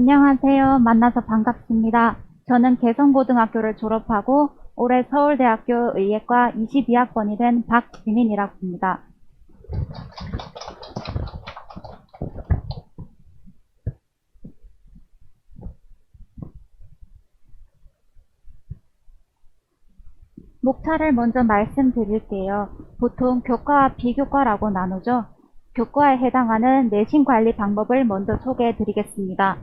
안녕하세요. 만나서 반갑습니다. 저는 개성고등학교를 졸업하고 올해 서울대학교 의예과 22학번이 된 박지민이라고 합니다. 목차를 먼저 말씀드릴게요. 보통 교과와 비교과라고 나누죠. 교과에 해당하는 내신 관리 방법을 먼저 소개해 드리겠습니다.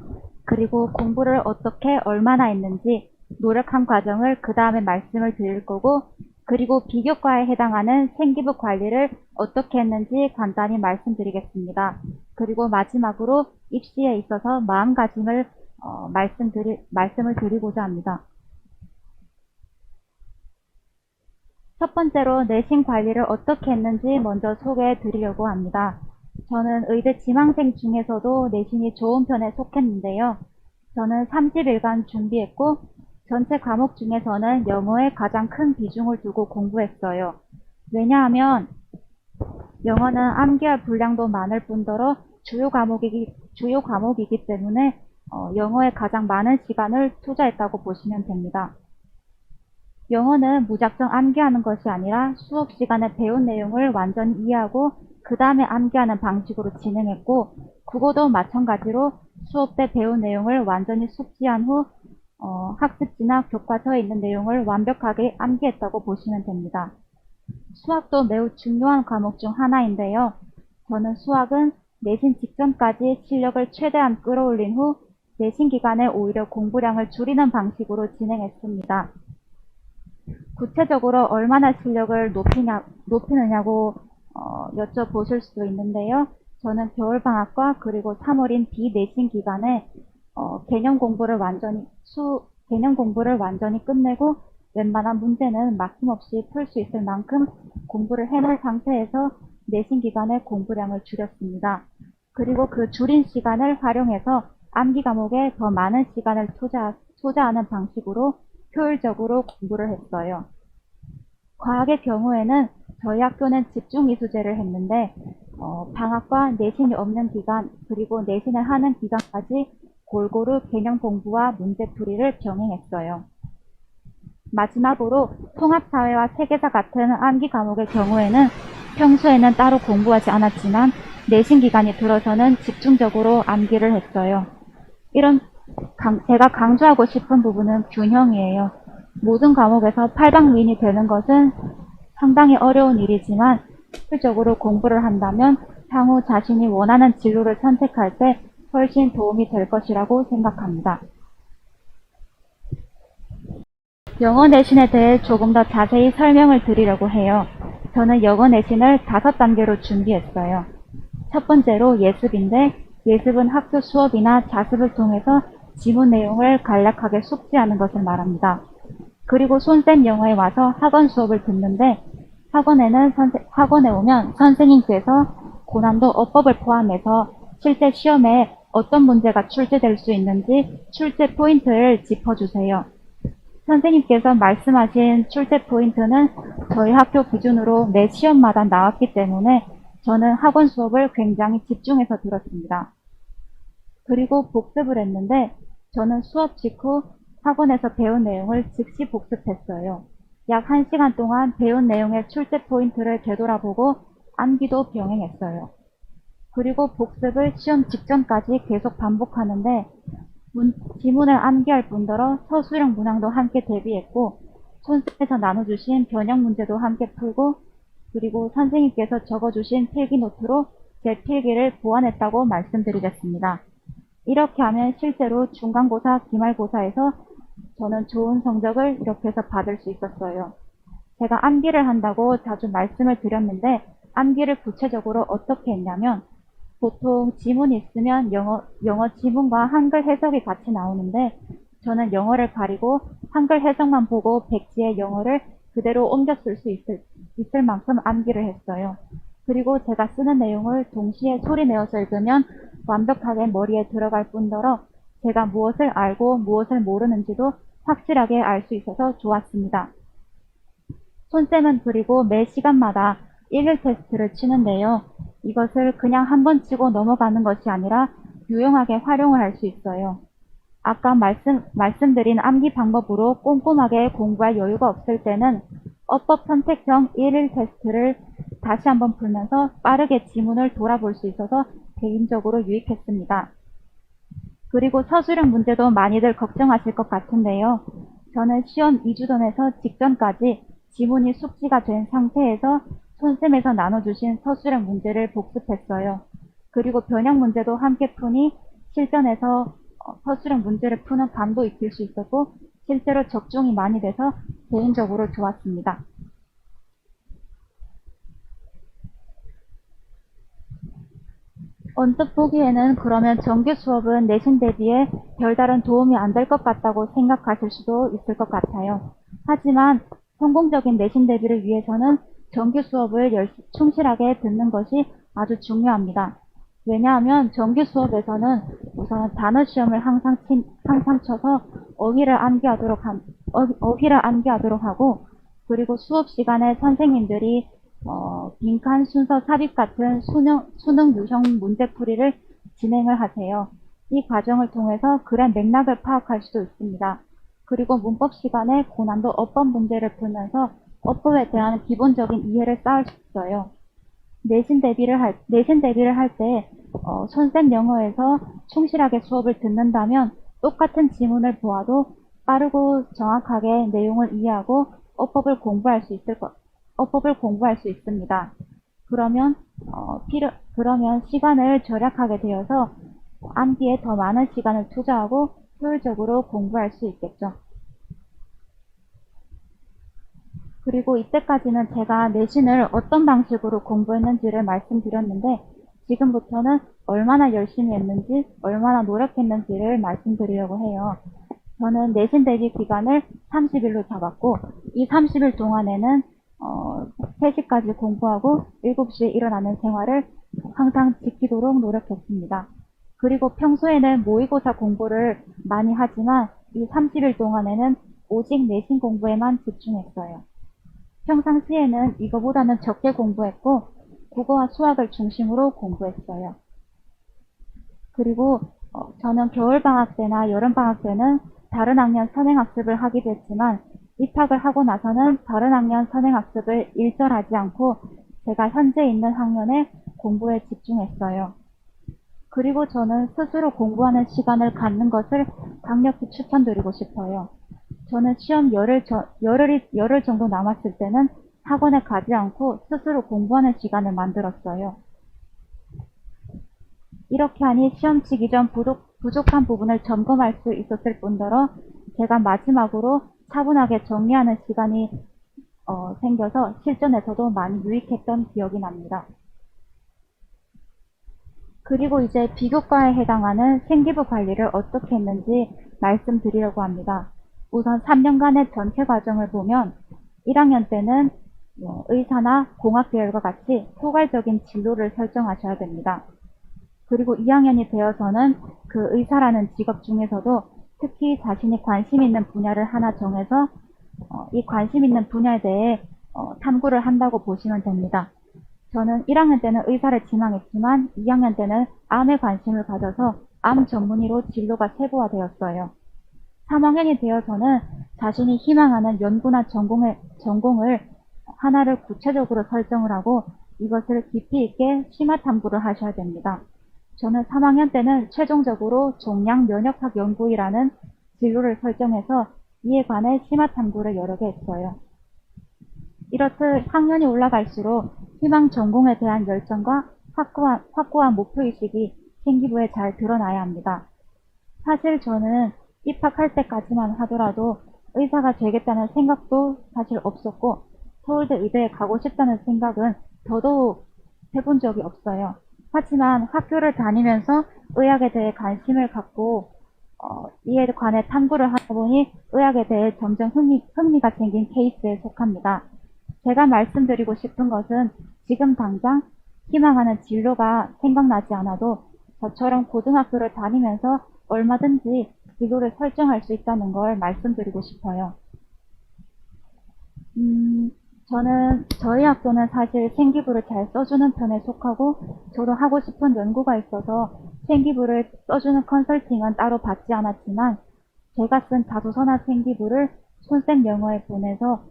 그리고 공부를 어떻게 얼마나 했는지 노력한 과정을 그 다음에 말씀을 드릴 거고, 그리고 비교과에 해당하는 생기부 관리를 어떻게 했는지 간단히 말씀드리겠습니다. 그리고 마지막으로 입시에 있어서 마음가짐을 말씀을 드리고자 합니다. 첫 번째로 내신 관리를 어떻게 했는지 먼저 소개해 드리려고 합니다. 저는 의대 지망생 중에서도 내신이 좋은 편에 속했는데요. 저는 30일간 준비했고 전체 과목 중에서는 영어에 가장 큰 비중을 두고 공부했어요. 왜냐하면 영어는 암기할 분량도 많을 뿐더러 주요 과목이기 때문에 영어에 가장 많은 시간을 투자했다고 보시면 됩니다. 영어는 무작정 암기하는 것이 아니라 수업 시간에 배운 내용을 완전히 이해하고 그 다음에 암기하는 방식으로 진행했고, 국어도 마찬가지로 수업 때 배운 내용을 완전히 숙지한 후 학습지나 교과서에 있는 내용을 완벽하게 암기했다고 보시면 됩니다. 수학도 매우 중요한 과목 중 하나인데요. 저는 수학은 내신 직전까지 실력을 최대한 끌어올린 후 내신 기간에 오히려 공부량을 줄이는 방식으로 진행했습니다. 구체적으로 얼마나 실력을 높이느냐고 여쭤보실 수도 있는데요. 저는 겨울방학과 그리고 3월인 비내신 기간에 개념 공부를 완전히 끝내고 웬만한 문제는 막힘없이 풀 수 있을 만큼 공부를 해놓은 상태에서 내신 기간에 공부량을 줄였습니다. 그리고 그 줄인 시간을 활용해서 암기 과목에 더 많은 시간을 투자하는 방식으로 효율적으로 공부를 했어요. 과학의 경우에는 저희 학교는 집중이수제를 했는데 방학과 내신이 없는 기간 그리고 내신을 하는 기간까지 골고루 개념 공부와 문제풀이를 병행했어요. 마지막으로 통합사회와 세계사 같은 암기 과목의 경우에는 평소에는 따로 공부하지 않았지만 내신 기간이 들어서는 집중적으로 암기를 했어요. 제가 강조하고 싶은 부분은 균형이에요. 모든 과목에서 팔방미인이 되는 것은 상당히 어려운 일이지만 실질적으로 공부를 한다면 향후 자신이 원하는 진로를 선택할 때 훨씬 도움이 될 것이라고 생각합니다. 영어 내신에 대해 조금 더 자세히 설명을 드리려고 해요. 저는 영어 내신을 5단계로 준비했어요. 첫 번째로 예습인데, 예습은 학교 수업이나 자습을 통해서 지문 내용을 간략하게 숙지하는 것을 말합니다. 그리고 손쌤 영어에 와서 학원 수업을 듣는데, 학원에 오면 선생님께서 고난도 어법을 포함해서 실제 시험에 어떤 문제가 출제될 수 있는지 출제 포인트를 짚어주세요. 선생님께서 말씀하신 출제 포인트는 저희 학교 기준으로 매 시험마다 나왔기 때문에 저는 학원 수업을 굉장히 집중해서 들었습니다. 그리고 복습을 했는데 저는 수업 직후 학원에서 배운 내용을 즉시 복습했어요. 약 1시간 동안 배운 내용의 출제 포인트를 되돌아보고 암기도 병행했어요. 그리고 복습을 시험 직전까지 계속 반복하는데 지문을 암기할 뿐더러 서술형 문항도 함께 대비했고 손쌤에서 나눠주신 변형 문제도 함께 풀고 그리고 선생님께서 적어주신 필기 노트로 제 필기를 보완했다고 말씀드리겠습니다. 이렇게 하면 실제로 중간고사, 기말고사에서 저는 좋은 성적을 이렇게 해서 받을 수 있었어요. 제가 암기를 한다고 자주 말씀을 드렸는데 암기를 구체적으로 어떻게 했냐면 보통 지문이 있으면 영어 지문과 한글 해석이 같이 나오는데 저는 영어를 가리고 한글 해석만 보고 백지에 영어를 그대로 옮겨 쓸 수 있을 만큼 암기를 했어요. 그리고 제가 쓰는 내용을 동시에 소리 내어서 읽으면 완벽하게 머리에 들어갈 뿐더러 제가 무엇을 알고 무엇을 모르는지도 확실하게 알 수 있어서 좋았습니다. 손쌤은 그리고 매 시간마다 1일 테스트를 치는데요. 이것을 그냥 한번 치고 넘어가는 것이 아니라 유용하게 활용을 할 수 있어요. 아까 말씀드린 암기 방법으로 꼼꼼하게 공부할 여유가 없을 때는 어법 선택형 1일 테스트를 다시 한번 풀면서 빠르게 지문을 돌아볼 수 있어서 개인적으로 유익했습니다. 그리고 서술형 문제도 많이들 걱정하실 것 같은데요. 저는 시험 2주 전에서 직전까지 지문이 숙지가 된 상태에서 손쌤에서 나눠주신 서술형 문제를 복습했어요. 그리고 변형 문제도 함께 푸니 실전에서 서술형 문제를 푸는 감도 익힐 수 있었고 실제로 적중이 많이 돼서 개인적으로 좋았습니다. 언뜻 보기에는 그러면 정규 수업은 내신 대비에 별다른 도움이 안 될 것 같다고 생각하실 수도 있을 것 같아요. 하지만 성공적인 내신 대비를 위해서는 정규 수업을 충실하게 듣는 것이 아주 중요합니다. 왜냐하면 정규 수업에서는 우선 단어 시험을 항상 쳐서 어휘를 암기하도록 하고, 그리고 수업 시간에 선생님들이 빈칸 순서 삽입 같은 수능 유형 문제풀이를 진행을 하세요. 이 과정을 통해서 글의 맥락을 파악할 수도 있습니다. 그리고 문법 시간에 고난도 어법 문제를 풀면서 어법에 대한 기본적인 이해를 쌓을 수 있어요. 내신 대비를 할 때, 손쌤 영어에서 충실하게 수업을 듣는다면 똑같은 지문을 보아도 빠르고 정확하게 내용을 이해하고 어법을 공부할 수 있습니다. 그러면, 그러면 시간을 절약하게 되어서 암기에 더 많은 시간을 투자하고 효율적으로 공부할 수 있겠죠. 그리고 이때까지는 제가 내신을 어떤 방식으로 공부했는지를 말씀드렸는데 지금부터는 얼마나 열심히 했는지, 얼마나 노력했는지를 말씀드리려고 해요. 저는 내신 대비 기간을 30일로 잡았고 이 30일 동안에는 3시까지 공부하고 7시에 일어나는 생활을 항상 지키도록 노력했습니다. 그리고 평소에는 모의고사 공부를 많이 하지만 이 30일 동안에는 오직 내신 공부에만 집중했어요. 평상시에는 이거보다는 적게 공부했고 국어와 수학을 중심으로 공부했어요. 그리고 저는 겨울방학 때나 여름방학 때는 다른 학년 선행학습을 하기도 했지만 입학을 하고 나서는 다른 학년 선행학습을 일절하지 않고 제가 현재 있는 학년의 공부에 집중했어요. 그리고 저는 스스로 공부하는 시간을 갖는 것을 강력히 추천드리고 싶어요. 저는 시험 열흘 정도 남았을 때는 학원에 가지 않고 스스로 공부하는 시간을 만들었어요. 이렇게 하니 시험 치기 전 부족한 부분을 점검할 수 있었을 뿐더러 제가 마지막으로 차분하게 정리하는 시간이 생겨서 실전에서도 많이 유익했던 기억이 납니다. 그리고 이제 비교과에 해당하는 생기부 관리를 어떻게 했는지 말씀드리려고 합니다. 우선 3년간의 전체 과정을 보면 1학년 때는 의사나 공학 계열과 같이 포괄적인 진로를 설정하셔야 됩니다. 그리고 2학년이 되어서는 그 의사라는 직업 중에서도 특히 자신이 관심 있는 분야를 하나 정해서 이 관심 있는 분야에 대해 탐구를 한다고 보시면 됩니다. 저는 1학년 때는 의사를 지망했지만 2학년 때는 암에 관심을 가져서 암 전문의로 진로가 세부화되었어요. 3학년이 되어서는 자신이 희망하는 연구나 전공을 하나를 구체적으로 설정을 하고 이것을 깊이 있게 심화 탐구를 하셔야 됩니다. 저는 3학년 때는 최종적으로 종양 면역학 연구이라는 진로를 설정해서 이에 관해 심화 탐구를 여러 개 했어요. 이렇듯 학년이 올라갈수록 희망 전공에 대한 열정과 확고한 목표의식이 생기부에 잘 드러나야 합니다. 사실 저는 입학할 때까지만 하더라도 의사가 되겠다는 생각도 사실 없었고 서울대 의대에 가고 싶다는 생각은 더더욱 해본 적이 없어요. 하지만 학교를 다니면서 의학에 대해 관심을 갖고 이에 관해 탐구를 하다 보니 의학에 대해 점점 흥미가 생긴 케이스에 속합니다. 제가 말씀드리고 싶은 것은 지금 당장 희망하는 진로가 생각나지 않아도 저처럼 고등학교를 다니면서 얼마든지 진로를 설정할 수 있다는 걸 말씀드리고 싶어요. 저희 학교는 사실 생기부를 잘 써주는 편에 속하고 저도 하고 싶은 연구가 있어서 생기부를 써주는 컨설팅은 따로 받지 않았지만 제가 쓴 자소서나 생기부를 손색 영어에 보내서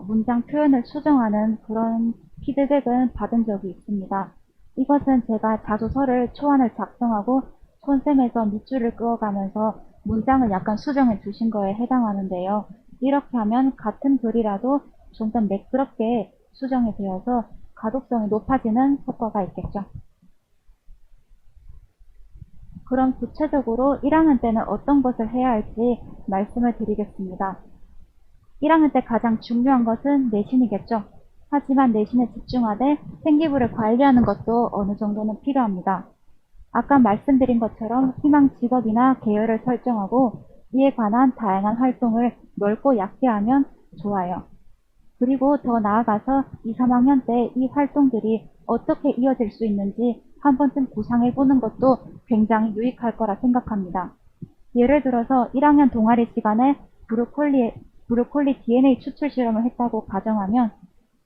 문장 표현을 수정하는 그런 피드백을 받은 적이 있습니다. 이것은 제가 자소서를 초안을 작성하고 손셈에서 밑줄을 그어가면서 문장을 약간 수정해 주신 거에 해당하는데요. 이렇게 하면 같은 글이라도 좀 더 매끄럽게 수정이 되어서 가독성이 높아지는 효과가 있겠죠. 그럼 구체적으로 1학년 때는 어떤 것을 해야 할지 말씀을 드리겠습니다. 1학년 때 가장 중요한 것은 내신이겠죠. 하지만 내신에 집중하되 생기부를 관리하는 것도 어느 정도는 필요합니다. 아까 말씀드린 것처럼 희망 직업이나 계열을 설정하고 이에 관한 다양한 활동을 넓고 얕게 하면 좋아요. 그리고 더 나아가서 2, 3학년 때 이 활동들이 어떻게 이어질 수 있는지 한 번쯤 구상해보는 것도 굉장히 유익할 거라 생각합니다. 예를 들어서 1학년 동아리 시간에 브로콜리 DNA 추출 실험을 했다고 가정하면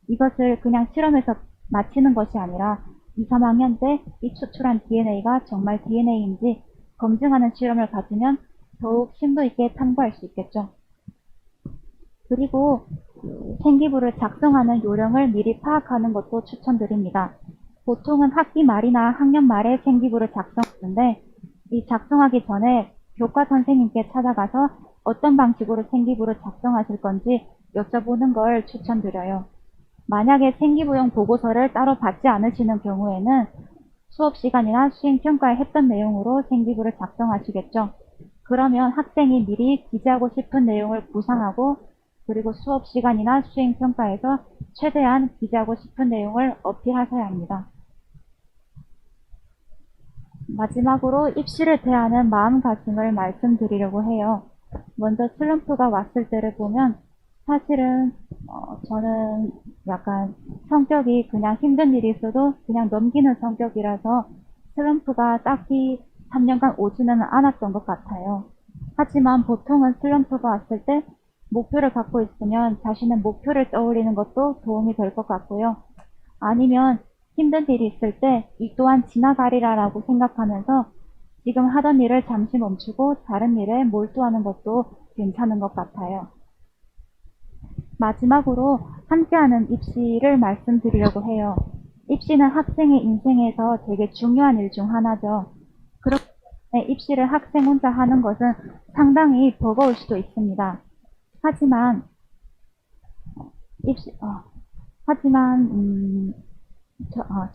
이것을 그냥 실험해서 마치는 것이 아니라 2, 3학년 때 이 추출한 DNA가 정말 DNA인지 검증하는 실험을 가지면 더욱 심도 있게 탐구할 수 있겠죠. 그리고 생기부를 작성하는 요령을 미리 파악하는 것도 추천드립니다. 보통은 학기 말이나 학년 말에 생기부를 작성하는데 이 작성하기 전에 교과 선생님께 찾아가서 어떤 방식으로 생기부를 작성하실 건지 여쭤보는 걸 추천드려요. 만약에 생기부용 보고서를 따로 받지 않으시는 경우에는 수업 시간이나 수행평가에 했던 내용으로 생기부를 작성하시겠죠. 그러면 학생이 미리 기재하고 싶은 내용을 구상하고 그리고 수업 시간이나 수행평가에서 최대한 기재하고 싶은 내용을 어필하셔야 합니다. 마지막으로 입시를 대하는 마음가짐을 말씀드리려고 해요. 먼저 슬럼프가 왔을 때를 보면 사실은 저는 약간 성격이 그냥 힘든 일이 있어도 그냥 넘기는 성격이라서 슬럼프가 딱히 3년간 오지는 않았던 것 같아요. 하지만 보통은 슬럼프가 왔을 때 목표를 갖고 있으면 자신의 목표를 떠올리는 것도 도움이 될 것 같고요. 아니면 힘든 일이 있을 때 이 또한 지나가리라라고 생각하면서 지금 하던 일을 잠시 멈추고 다른 일에 몰두하는 것도 괜찮은 것 같아요. 마지막으로 함께하는 입시를 말씀드리려고 해요. 입시는 학생의 인생에서 되게 중요한 일 중 하나죠. 그렇기 때문에 입시를 학생 혼자 하는 것은 상당히 버거울 수도 있습니다. 하지만 입시, 하지만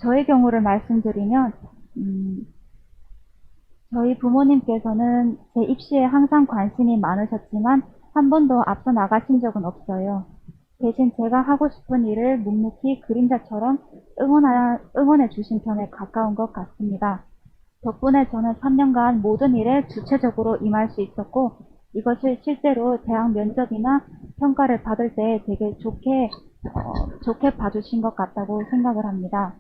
저의 경우를 말씀드리면 저희 부모님께서는 제 입시에 항상 관심이 많으셨지만 한 번도 앞서 나가신 적은 없어요. 대신 제가 하고 싶은 일을 묵묵히 그림자처럼 응원해 주신 편에 가까운 것 같습니다. 덕분에 저는 3년간 모든 일에 주체적으로 임할 수 있었고 이것을 실제로 대학 면접이나 평가를 받을 때 되게 좋게 봐주신 것 같다고 생각을 합니다.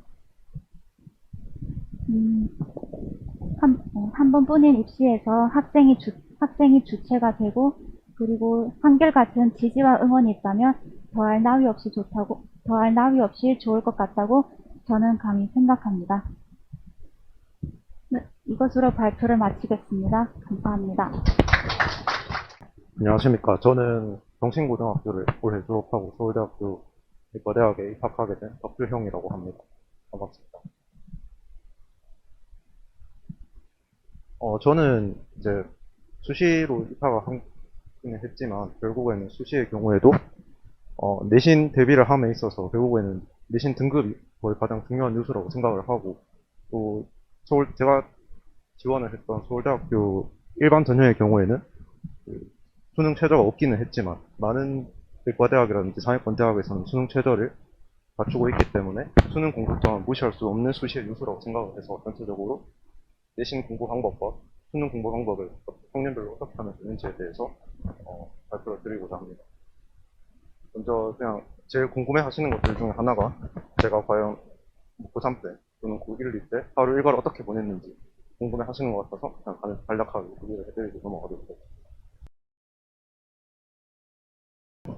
한 번뿐인 입시에서 학생이 주체가 되고 그리고 한결같은 지지와 응원이 있다면 더할 나위 없이 좋을 것 같다고 저는 감히 생각합니다. 네, 이것으로 발표를 마치겠습니다. 감사합니다. 안녕하십니까. 저는 경신고등학교를 올해 졸업하고 서울대학교 의과대학에 입학하게 된 덕주형이라고 합니다. 반갑습니다. 저는 이제 수시로 입학을 하긴 했지만 결국에는 수시의 경우에도 내신 대비를 함에 있어서 결국에는 내신 등급이 거의 가장 중요한 요소라고 생각을 하고 또 제가 지원을 했던 서울대학교 일반 전형의 경우에는 그 수능 최저가 없기는 했지만 많은 의과대학이라든지 상위권 대학에서는 수능 최저를 갖추고 있기 때문에 수능 공부 또한 무시할 수 없는 수시의 요소라고 생각을 해서 전체적으로 내신 공부 방법과 수능 공부 방법을 학년별로 어떻게 하면 되는지에 대해서 발표를 드리고자 합니다. 먼저 그냥 제일 궁금해 하시는 것들 중에 하나가 제가 과연 고3 때 또는 고1, 2 때 하루 일과를 어떻게 보냈는지 궁금해 하시는 것 같아서 그냥 간략하게 소개를 해드리고 넘어가도록 하겠습니다.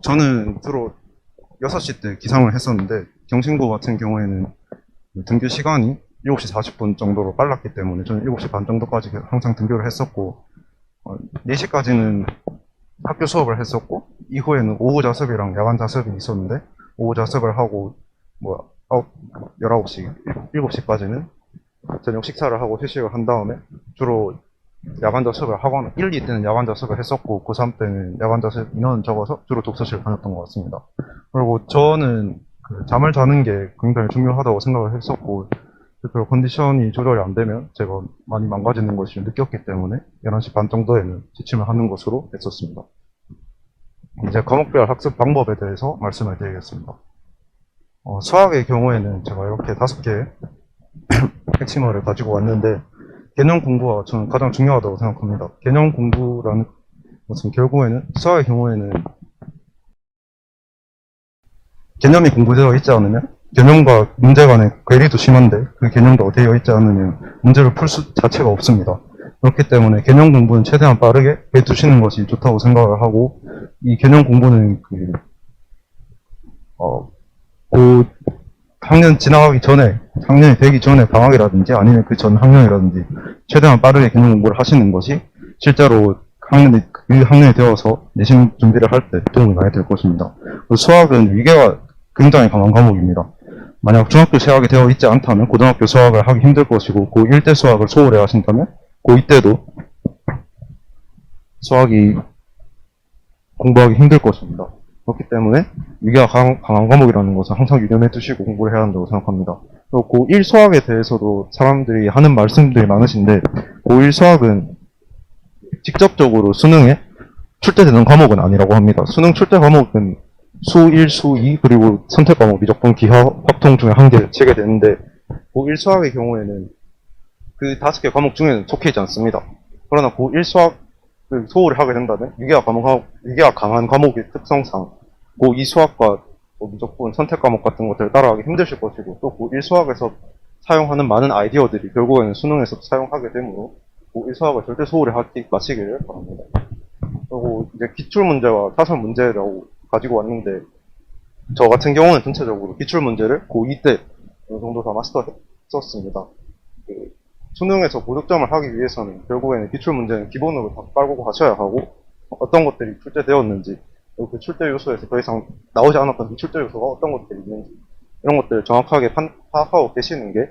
저는 주로 6시 때 기상을 했었는데 경신고 같은 경우에는 등교 시간이 7시 40분 정도로 빨랐기 때문에 저는 7시 반 정도까지 항상 등교를 했었고, 4시까지는 학교 수업을 했었고, 이후에는 오후 자습이랑 야간 자습이 있었는데, 오후 자습을 하고, 19시, 7시까지는 저녁 식사를 하고 휴식을 한 다음에 주로 야간 자습을 하거나 1, 2 때는 야간 자습을 했었고 고3 때는 야간 자습 인원 적어서 주로 독서실 다녔던 것 같습니다. 그리고 저는 그 잠을 자는 게 굉장히 중요하다고 생각을 했었고 실제로 컨디션이 조절이 안 되면 제가 많이 망가지는 것을 느꼈기 때문에 11시 반 정도에는 지침을 하는 것으로 했었습니다. 이제 과목별 학습 방법에 대해서 말씀을 드리겠습니다. 수학의 경우에는 제가 이렇게 5개의 핵심어를 가지고 왔는데 개념 공부가 저는 가장 중요하다고 생각합니다. 개념 공부라는 것은 결국에는 수학의 경우에는 개념이 공부되어 있지 않으면 개념과 문제 간의 괴리도 심한데 그 개념도 되어 있지 않으면 문제를 풀 수 자체가 없습니다. 그렇기 때문에 개념 공부는 최대한 빠르게 해두시는 것이 좋다고 생각을 하고 이 개념 공부는 그 학년 지나가기 전에 학년이 되기 전에 방학이라든지 아니면 그 전 학년이라든지 최대한 빠르게 개념 공부를 하시는 것이 실제로 그 학년이 되어서 내신 준비를 할 때 도움이 많이 될 것입니다. 수학은 위계가 굉장히 강한 과목입니다. 만약 중학교 수학이 되어 있지 않다면 고등학교 수학을 하기 힘들 것이고 고1 때 수학을 소홀해 하신다면 고2 때도 수학이 공부하기 힘들 것입니다. 그렇기 때문에 위계가 강한 과목이라는 것을 항상 유념해 두시고 공부를 해야 한다고 생각합니다. 그리고 고1 수학에 대해서도 사람들이 하는 말씀들이 많으신데 고1 수학은 직접적으로 수능에 출제되는 과목은 아니라고 합니다. 수능 출제 과목은 수 1, 수 2, 그리고 선택 과목, 미적분, 기하, 확통 중에 한 개 체계되는데 고1 수학의 경우에는 그 5개 과목 중에는 속해 있지 않습니다. 그러나 고1 수학을 소홀히 하게 된다면 위계가 강한 과목의 특성상 고2 수학과 미적분, 선택 과목 같은 것들을 따라가기 힘드실 것이고 또 고1 수학에서 사용하는 많은 아이디어들이 결국에는 수능에서 사용하게 되므로 고1 수학을 절대 소홀히 마치기를 바랍니다. 그리고 이제 기출문제와 사설 문제라고 가지고 왔는데 저 같은 경우는 전체적으로 기출문제를 고2 때 어느 정도 다 마스터했었습니다. 수능에서 고득점을 하기 위해서는 결국에는 기출문제는 기본으로 다 깔고 가셔야 하고 어떤 것들이 출제되었는지 그리고 그 출제 요소에서 더 이상 나오지 않았던 그 출제 요소가 어떤 것들이 있는지 이런 것들을 정확하게 파악하고 계시는 게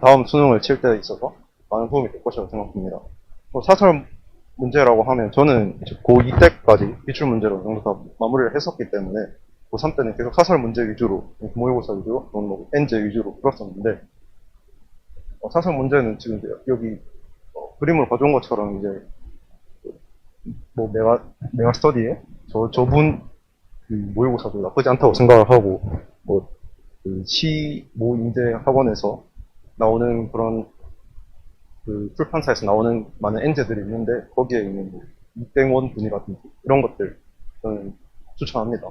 다음 수능을 칠 때 있어서 많은 도움이 될 것이라고 생각합니다. 사설 문제라고 하면 저는 고2 때까지 기출문제로 어느 정도 다 마무리를 했었기 때문에 고3 때는 계속 사설 문제 위주로 모의고사 위주로 또는 N제 위주로 풀었었는데 사설 문제는 지금 여기 그림으로 가져온 것처럼 이제 메가 스터디에 저분 그 모의고사도 나쁘지 않다고 생각을 하고 모 인재 학원에서 나오는 그런 그 출판사에서 나오는 많은 N제들이 있는데 거기에 있는 이땡원 분이라든지 이런 것들 저는 추천합니다.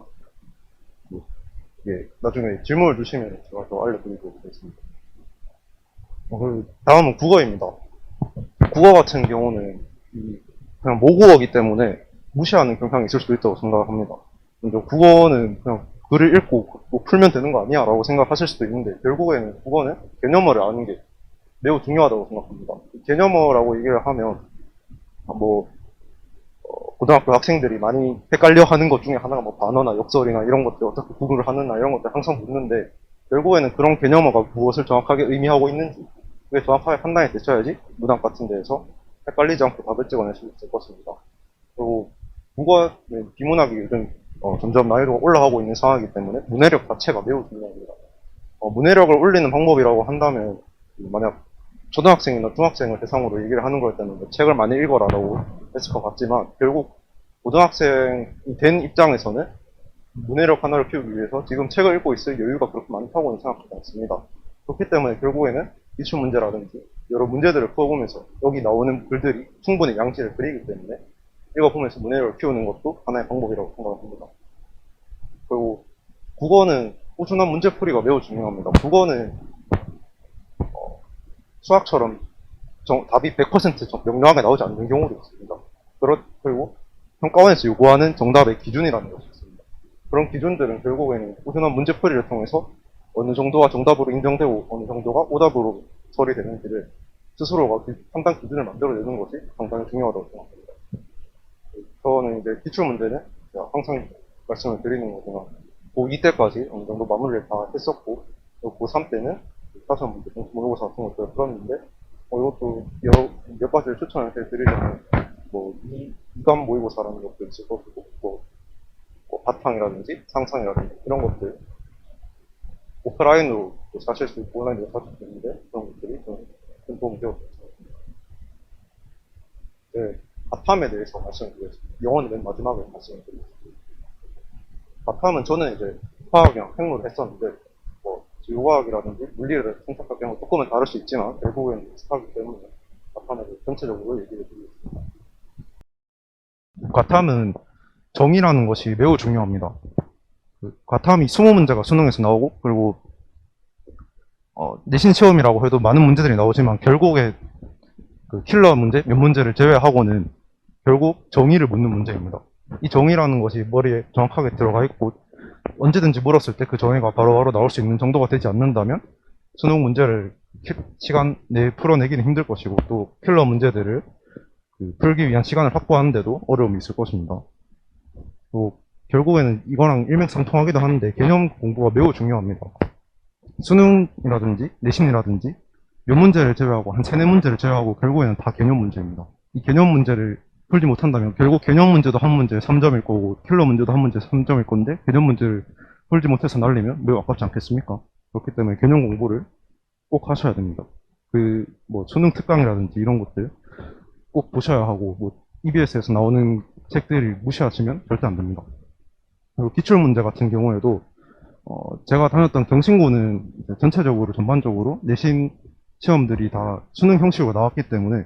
나중에 질문을 주시면 제가 더 알려드리도록 하겠습니다. 다음은 국어입니다. 국어 같은 경우는 그냥 모국어이기 때문에 무시하는 경향이 있을 수도 있다고 생각을 합니다. 국어는 그냥 글을 읽고 풀면 되는 거 아니야 라고 생각하실 수도 있는데 결국에는 국어는 개념어를 아는 게 매우 중요하다고 생각합니다. 개념어라고 얘기를 하면 고등학교 학생들이 많이 헷갈려 하는 것 중에 하나가 단어나 역설이나 이런 것들 어떻게 구분을 하느냐 이런 것들 항상 묻는데 결국에는 그런 개념어가 무엇을 정확하게 의미하고 있는지 그게 정확하게 판단이 되셔야지 문학 같은 데에서 헷갈리지 않고 답을 찍어낼 수 있을 것입니다. 그리고 국어는 비문학이 요즘 점점 난이도가 올라가고 있는 상황이기 때문에 문해력 자체가 매우 중요합니다. 문해력을 올리는 방법이라고 한다면 만약 초등학생이나 중학생을 대상으로 얘기를 하는 걸 때는 책을 많이 읽어라라고 했을 것 같지만 결국 고등학생이 된 입장에서는 문해력 하나를 키우기 위해서 지금 책을 읽고 있을 여유가 그렇게 많다고는 생각하지 않습니다. 그렇기 때문에 결국에는 기출 문제라든지 여러 문제들을 풀어보면서 여기 나오는 글들이 충분히 양지를 그리기 때문에 읽어보면서 문해력을 키우는 것도 하나의 방법이라고 생각합니다. 그리고 국어는 꾸준한 문제풀이가 매우 중요합니다. 국어는 수학처럼 답이 100% 명료하게 나오지 않는 경우도 있습니다. 그리고 평가원에서 요구하는 정답의 기준이라는 것이 있습니다. 그런 기준들은 결국에는 꾸준한 문제풀이를 통해서 어느 정도가 정답으로 인정되고 어느 정도가 오답으로 처리되는 길을 스스로가 판단 기준을 만들어내는 것이 상당히 중요하다고 생각합니다. 저는 이제 기출문제는 제가 항상 말씀을 드리는 거지만 고2 때까지 어느 정도 마무리를 다 했었고, 고3 때는 다섯 문제, 모의고사 같은 것들을 풀었는데, 이것도 여러 몇 가지를 추천을 해드리자면, 뭐, 이감 모의고사라는 것도 있을 것이고, 뭐 바탕이라든지 상상이라든지 이런 것들, 오프라인으로 사실 수 있고, 온라인으로 사실 수 있는데, 그런 것들이 좀 도움이 되었습니다. 네, 바탐에 대해서 말씀드리겠습니다. 영어는 맨 마지막에 말씀드리겠습니다. 바탐은 저는 이제 화학이랑 생물을 했었는데, 뭐, 지구과학이라든지 물리를 선택할 경우 조금은 다를 수 있지만, 결국에는 비슷하기 때문에, 바탐에 대해 전체적으로 얘기를 드리겠습니다. 과탐은 정의라는 것이 매우 중요합니다. 과탐이 20문제가 수능에서 나오고, 그리고, 내신 시험이라고 해도 많은 문제들이 나오지만, 결국에 그 킬러 문제, 몇 문제를 제외하고는 결국 정의를 묻는 문제입니다. 이 정의라는 것이 머리에 정확하게 들어가 있고 언제든지 물었을 때 그 정의가 바로바로 나올 수 있는 정도가 되지 않는다면 수능 문제를 시간 내에 풀어내기는 힘들 것이고 또 킬러 문제들을 풀기 위한 시간을 확보하는데도 어려움이 있을 것입니다. 또 결국에는 이거랑 일맥상통하기도 하는데 개념 공부가 매우 중요합니다. 수능이라든지 내신이라든지 몇 문제를 제외하고 한 세네 문제를 제외하고 결국에는 다 개념 문제입니다. 이 개념 문제를 풀지 못한다면 결국 개념 문제도 한 문제에 3점일 거고 킬러 문제도 한 문제에 3점일 건데 개념 문제를 풀지 못해서 날리면 매우 아깝지 않겠습니까? 그렇기 때문에 개념 공부를 꼭 하셔야 됩니다. 뭐 수능 특강이라든지 이런 것들 꼭 보셔야 하고 뭐 EBS에서 나오는 책들을 무시하시면 절대 안 됩니다. 그리고 기출 문제 같은 경우에도 제가 다녔던 경신고는 전체적으로 전반적으로 내신 시험들이 다 수능 형식으로 나왔기 때문에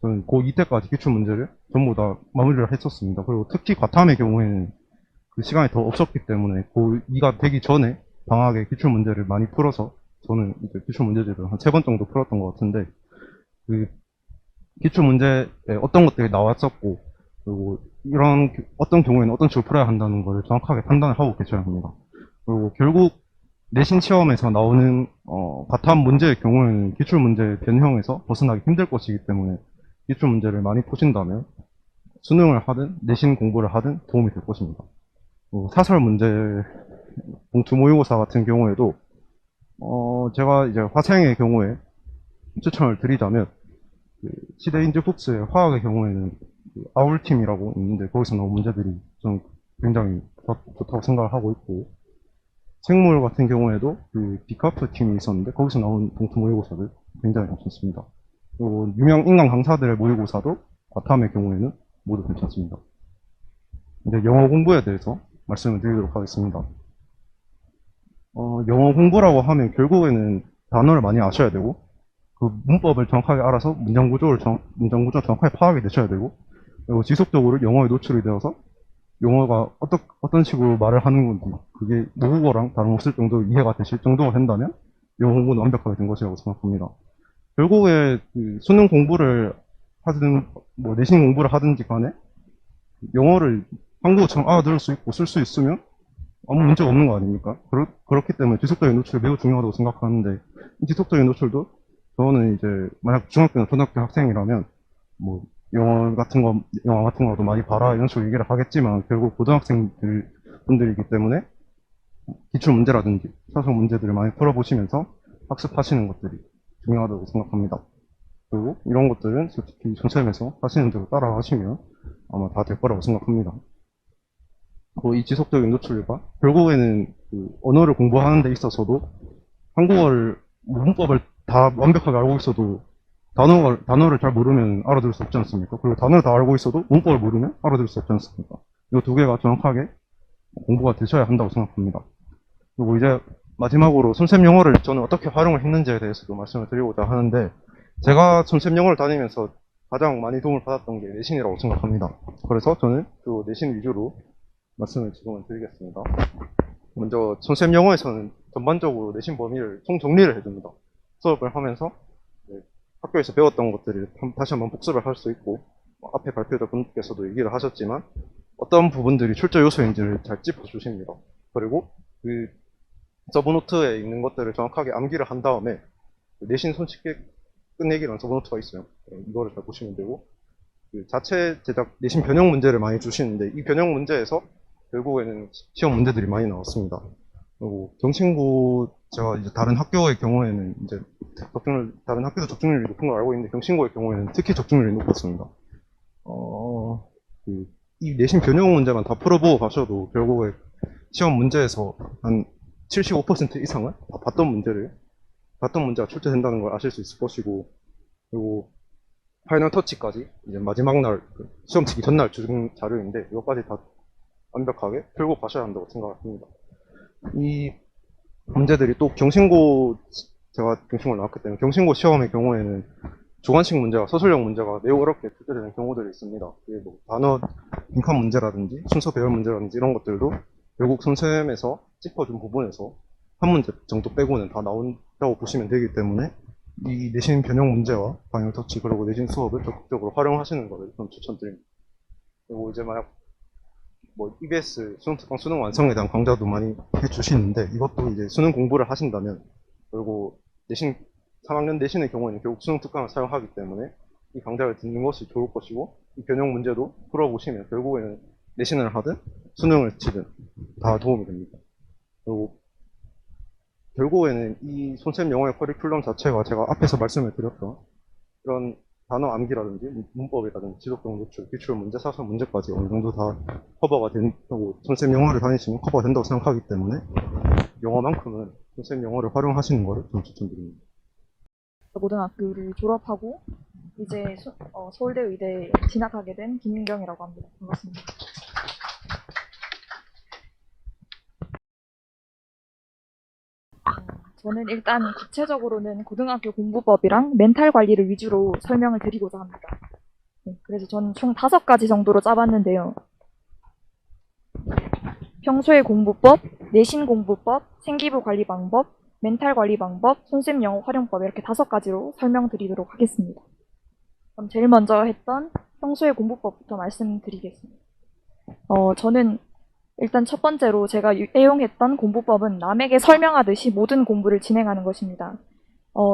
저는 고2 때까지 기출 문제를 전부 다 마무리를 했었습니다. 그리고 특히 과탐의 경우에는 그 시간이 더 없었기 때문에 고2가 되기 전에 방학에 기출 문제를 많이 풀어서 저는 이제 기출 문제집을 한 3번 정도 풀었던 것 같은데 그 기출 문제에 어떤 것들이 나왔었고 그리고 이런 어떤 경우에는 어떤 식으로 풀어야 한다는 걸 정확하게 판단을 하고 계셔야 합니다. 그리고 결국 내신 시험에서 나오는 과탐 문제의 경우에는 기출 문제 변형에서 벗어나기 힘들 것이기 때문에 기출 문제를 많이 푸신다면 수능을 하든 내신 공부를 하든 도움이 될 것입니다. 사설 문제 봉투 모의고사 같은 경우에도 제가 이제 화생의 경우에 추천을 드리자면 시대인지 국수의 화학의 경우에는 아울팀이라고 있는데 거기서 나온 문제들이 저는 굉장히 좋다고 생각을 하고 있고 생물 같은 경우에도 비카프 팀이 있었는데 거기서 나온 봉투 모의고사들 굉장히 괜찮습니다. 그리고 유명 인간 강사들의 모의고사도 과탐의 경우에는 모두 괜찮습니다. 이제 영어 공부에 대해서 말씀을 드리도록 하겠습니다. 영어 공부라고 하면 결국에는 단어를 많이 아셔야 되고 그 문법을 정확하게 알아서 문장 구조를 정확하게 파악이 되셔야 되고 그리고 지속적으로 영어에 노출이 되어서 영어가 어떤 식으로 말을 하는 건지 그게 모국어랑 다름없을 정도로 이해가 되실 정도가 된다면 영어 공부는 완벽하게 된 것이라고 생각합니다. 결국에 수능 공부를 하든 뭐 내신 공부를 하든지 간에 영어를 한국어처럼 알아들을 수 있고 쓸 수 있으면 아무 문제가 없는 거 아닙니까? 그렇기 때문에 지속적인 노출이 매우 중요하다고 생각하는데 이 지속적인 노출도 저는 이제 만약 중학교나 초등학교 학생이라면 뭐 영화 같은 거도 많이 봐라 이런 식으로 얘기를 하겠지만 결국 고등학생들 분들이기 때문에 기출 문제라든지 사설 문제들을 많이 풀어보시면서 학습하시는 것들이 중요하다고 생각합니다. 그리고 이런 것들은 솔직히 선생님에서 하시는 대로 따라 하시면 아마 다 될 거라고 생각합니다. 이 지속적인 노출과 결국에는 언어를 공부하는 데 있어서도 한국어를 문법을 다 완벽하게 알고 있어도 단어를 잘 모르면 알아들을 수 없지 않습니까? 그리고 단어를 다 알고 있어도 문법을 모르면 알아들을 수 없지 않습니까? 이 두 개가 정확하게 공부가 되셔야 한다고 생각합니다. 그리고 이제 마지막으로 선생님 영어를 저는 어떻게 활용을 했는지에 대해서도 말씀을 드리고자 하는데 제가 선생님 영어를 다니면서 가장 많이 도움을 받았던 게 내신이라고 생각합니다. 그래서 저는 그 내신 위주로 말씀을 지금은 드리겠습니다. 먼저 선생님 영어에서는 전반적으로 내신 범위를 총정리를 해줍니다. 수업을 하면서 학교에서 배웠던 것들을 다시 한번 복습을 할 수 있고 앞에 발표자 분께서도 얘기를 하셨지만 어떤 부분들이 출제 요소인지를 잘 짚어주십니다. 그리고 서브노트에 있는 것들을 정확하게 암기를 한 다음에 내신 손쉽게 끝내기라는 서브노트가 있어요. 이거를 잘 보시면 되고, 그 자체 제작 내신 변형 문제를 많이 주시는데, 이 변형 문제에서 결국에는 시험 문제들이 많이 나왔습니다. 그리고 경신고, 제가 이제 다른 학교의 경우에는 이제 다른 학교도 적중률이 높은 걸 알고 있는데, 경신고의 경우에는 특히 적중률이 높았습니다. 이 내신 변형 문제만 다 풀어보고 가셔도 결국에 시험 문제에서 한 75% 이상은 다 봤던 문제가 출제된다는 걸 아실 수 있을 것이고, 그리고 파이널 터치까지 이제 마지막 날, 시험 치기 전날 주중 자료인데, 이것까지 다 완벽하게 풀고 가셔야 한다고 생각합니다. 이 문제들이 또 제가 경신고를 나왔기 때문에 경신고 시험의 경우에는 주관식 문제가, 서술형 문제가 매우 어렵게 출제되는 경우들이 있습니다. 이게 뭐 단어 빈칸 문제라든지 순서 배열 문제라든지 이런 것들도 결국 선생님에서 짚어준 부분에서 한 문제 정도 빼고는 다 나온다고 보시면 되기 때문에 이 내신 변형 문제와 방향 터치 그리고 내신 수업을 적극적으로 활용하시는 것을 좀 추천드립니다. 그리고 이제 만약 뭐 EBS 수능 특강 수능 완성에 대한 강좌도 많이 해주시는데 이것도 이제 수능 공부를 하신다면 그리고 내신 3학년 내신의 경우에는 결국 수능 특강을 사용하기 때문에 이 강좌를 듣는 것이 좋을 것이고 이 변형 문제도 풀어보시면 결국에는 내신을 하든 수능을 치든 다 도움이 됩니다. 그리고 결국에는 이 손쌤 영어의 커리큘럼 자체가 제가 앞에서 말씀을 드렸던 이런 단어 암기라든지 문법이라든지 지속적 노출, 기출 문제, 사설 문제까지 어느 정도 다 커버가 된다고 손쌤 영어를 다니시면 커버가 된다고 생각하기 때문에 영어만큼은 손쌤 영어를 활용하시는 것을 좀 추천드립니다. 고등학교를 졸업하고 이제 서울대 의대에 진학하게 된 김민경이라고 합니다. 반갑습니다. 저는 일단 구체적으로는 고등학교 공부법이랑 멘탈 관리를 위주로 설명을 드리고자 합니다. 네, 그래서 저는 총 5가지 정도로 짜봤는데요. 평소의 공부법, 내신 공부법, 생기부 관리 방법, 멘탈 관리 방법, 손쌤 영어 활용법 이렇게 5가지로 설명드리도록 하겠습니다. 그럼 제일 먼저 했던 평소의 공부법부터 말씀드리겠습니다. 저는 일단 첫 번째로 제가 애용했던 공부법은 남에게 설명하듯이 모든 공부를 진행하는 것입니다.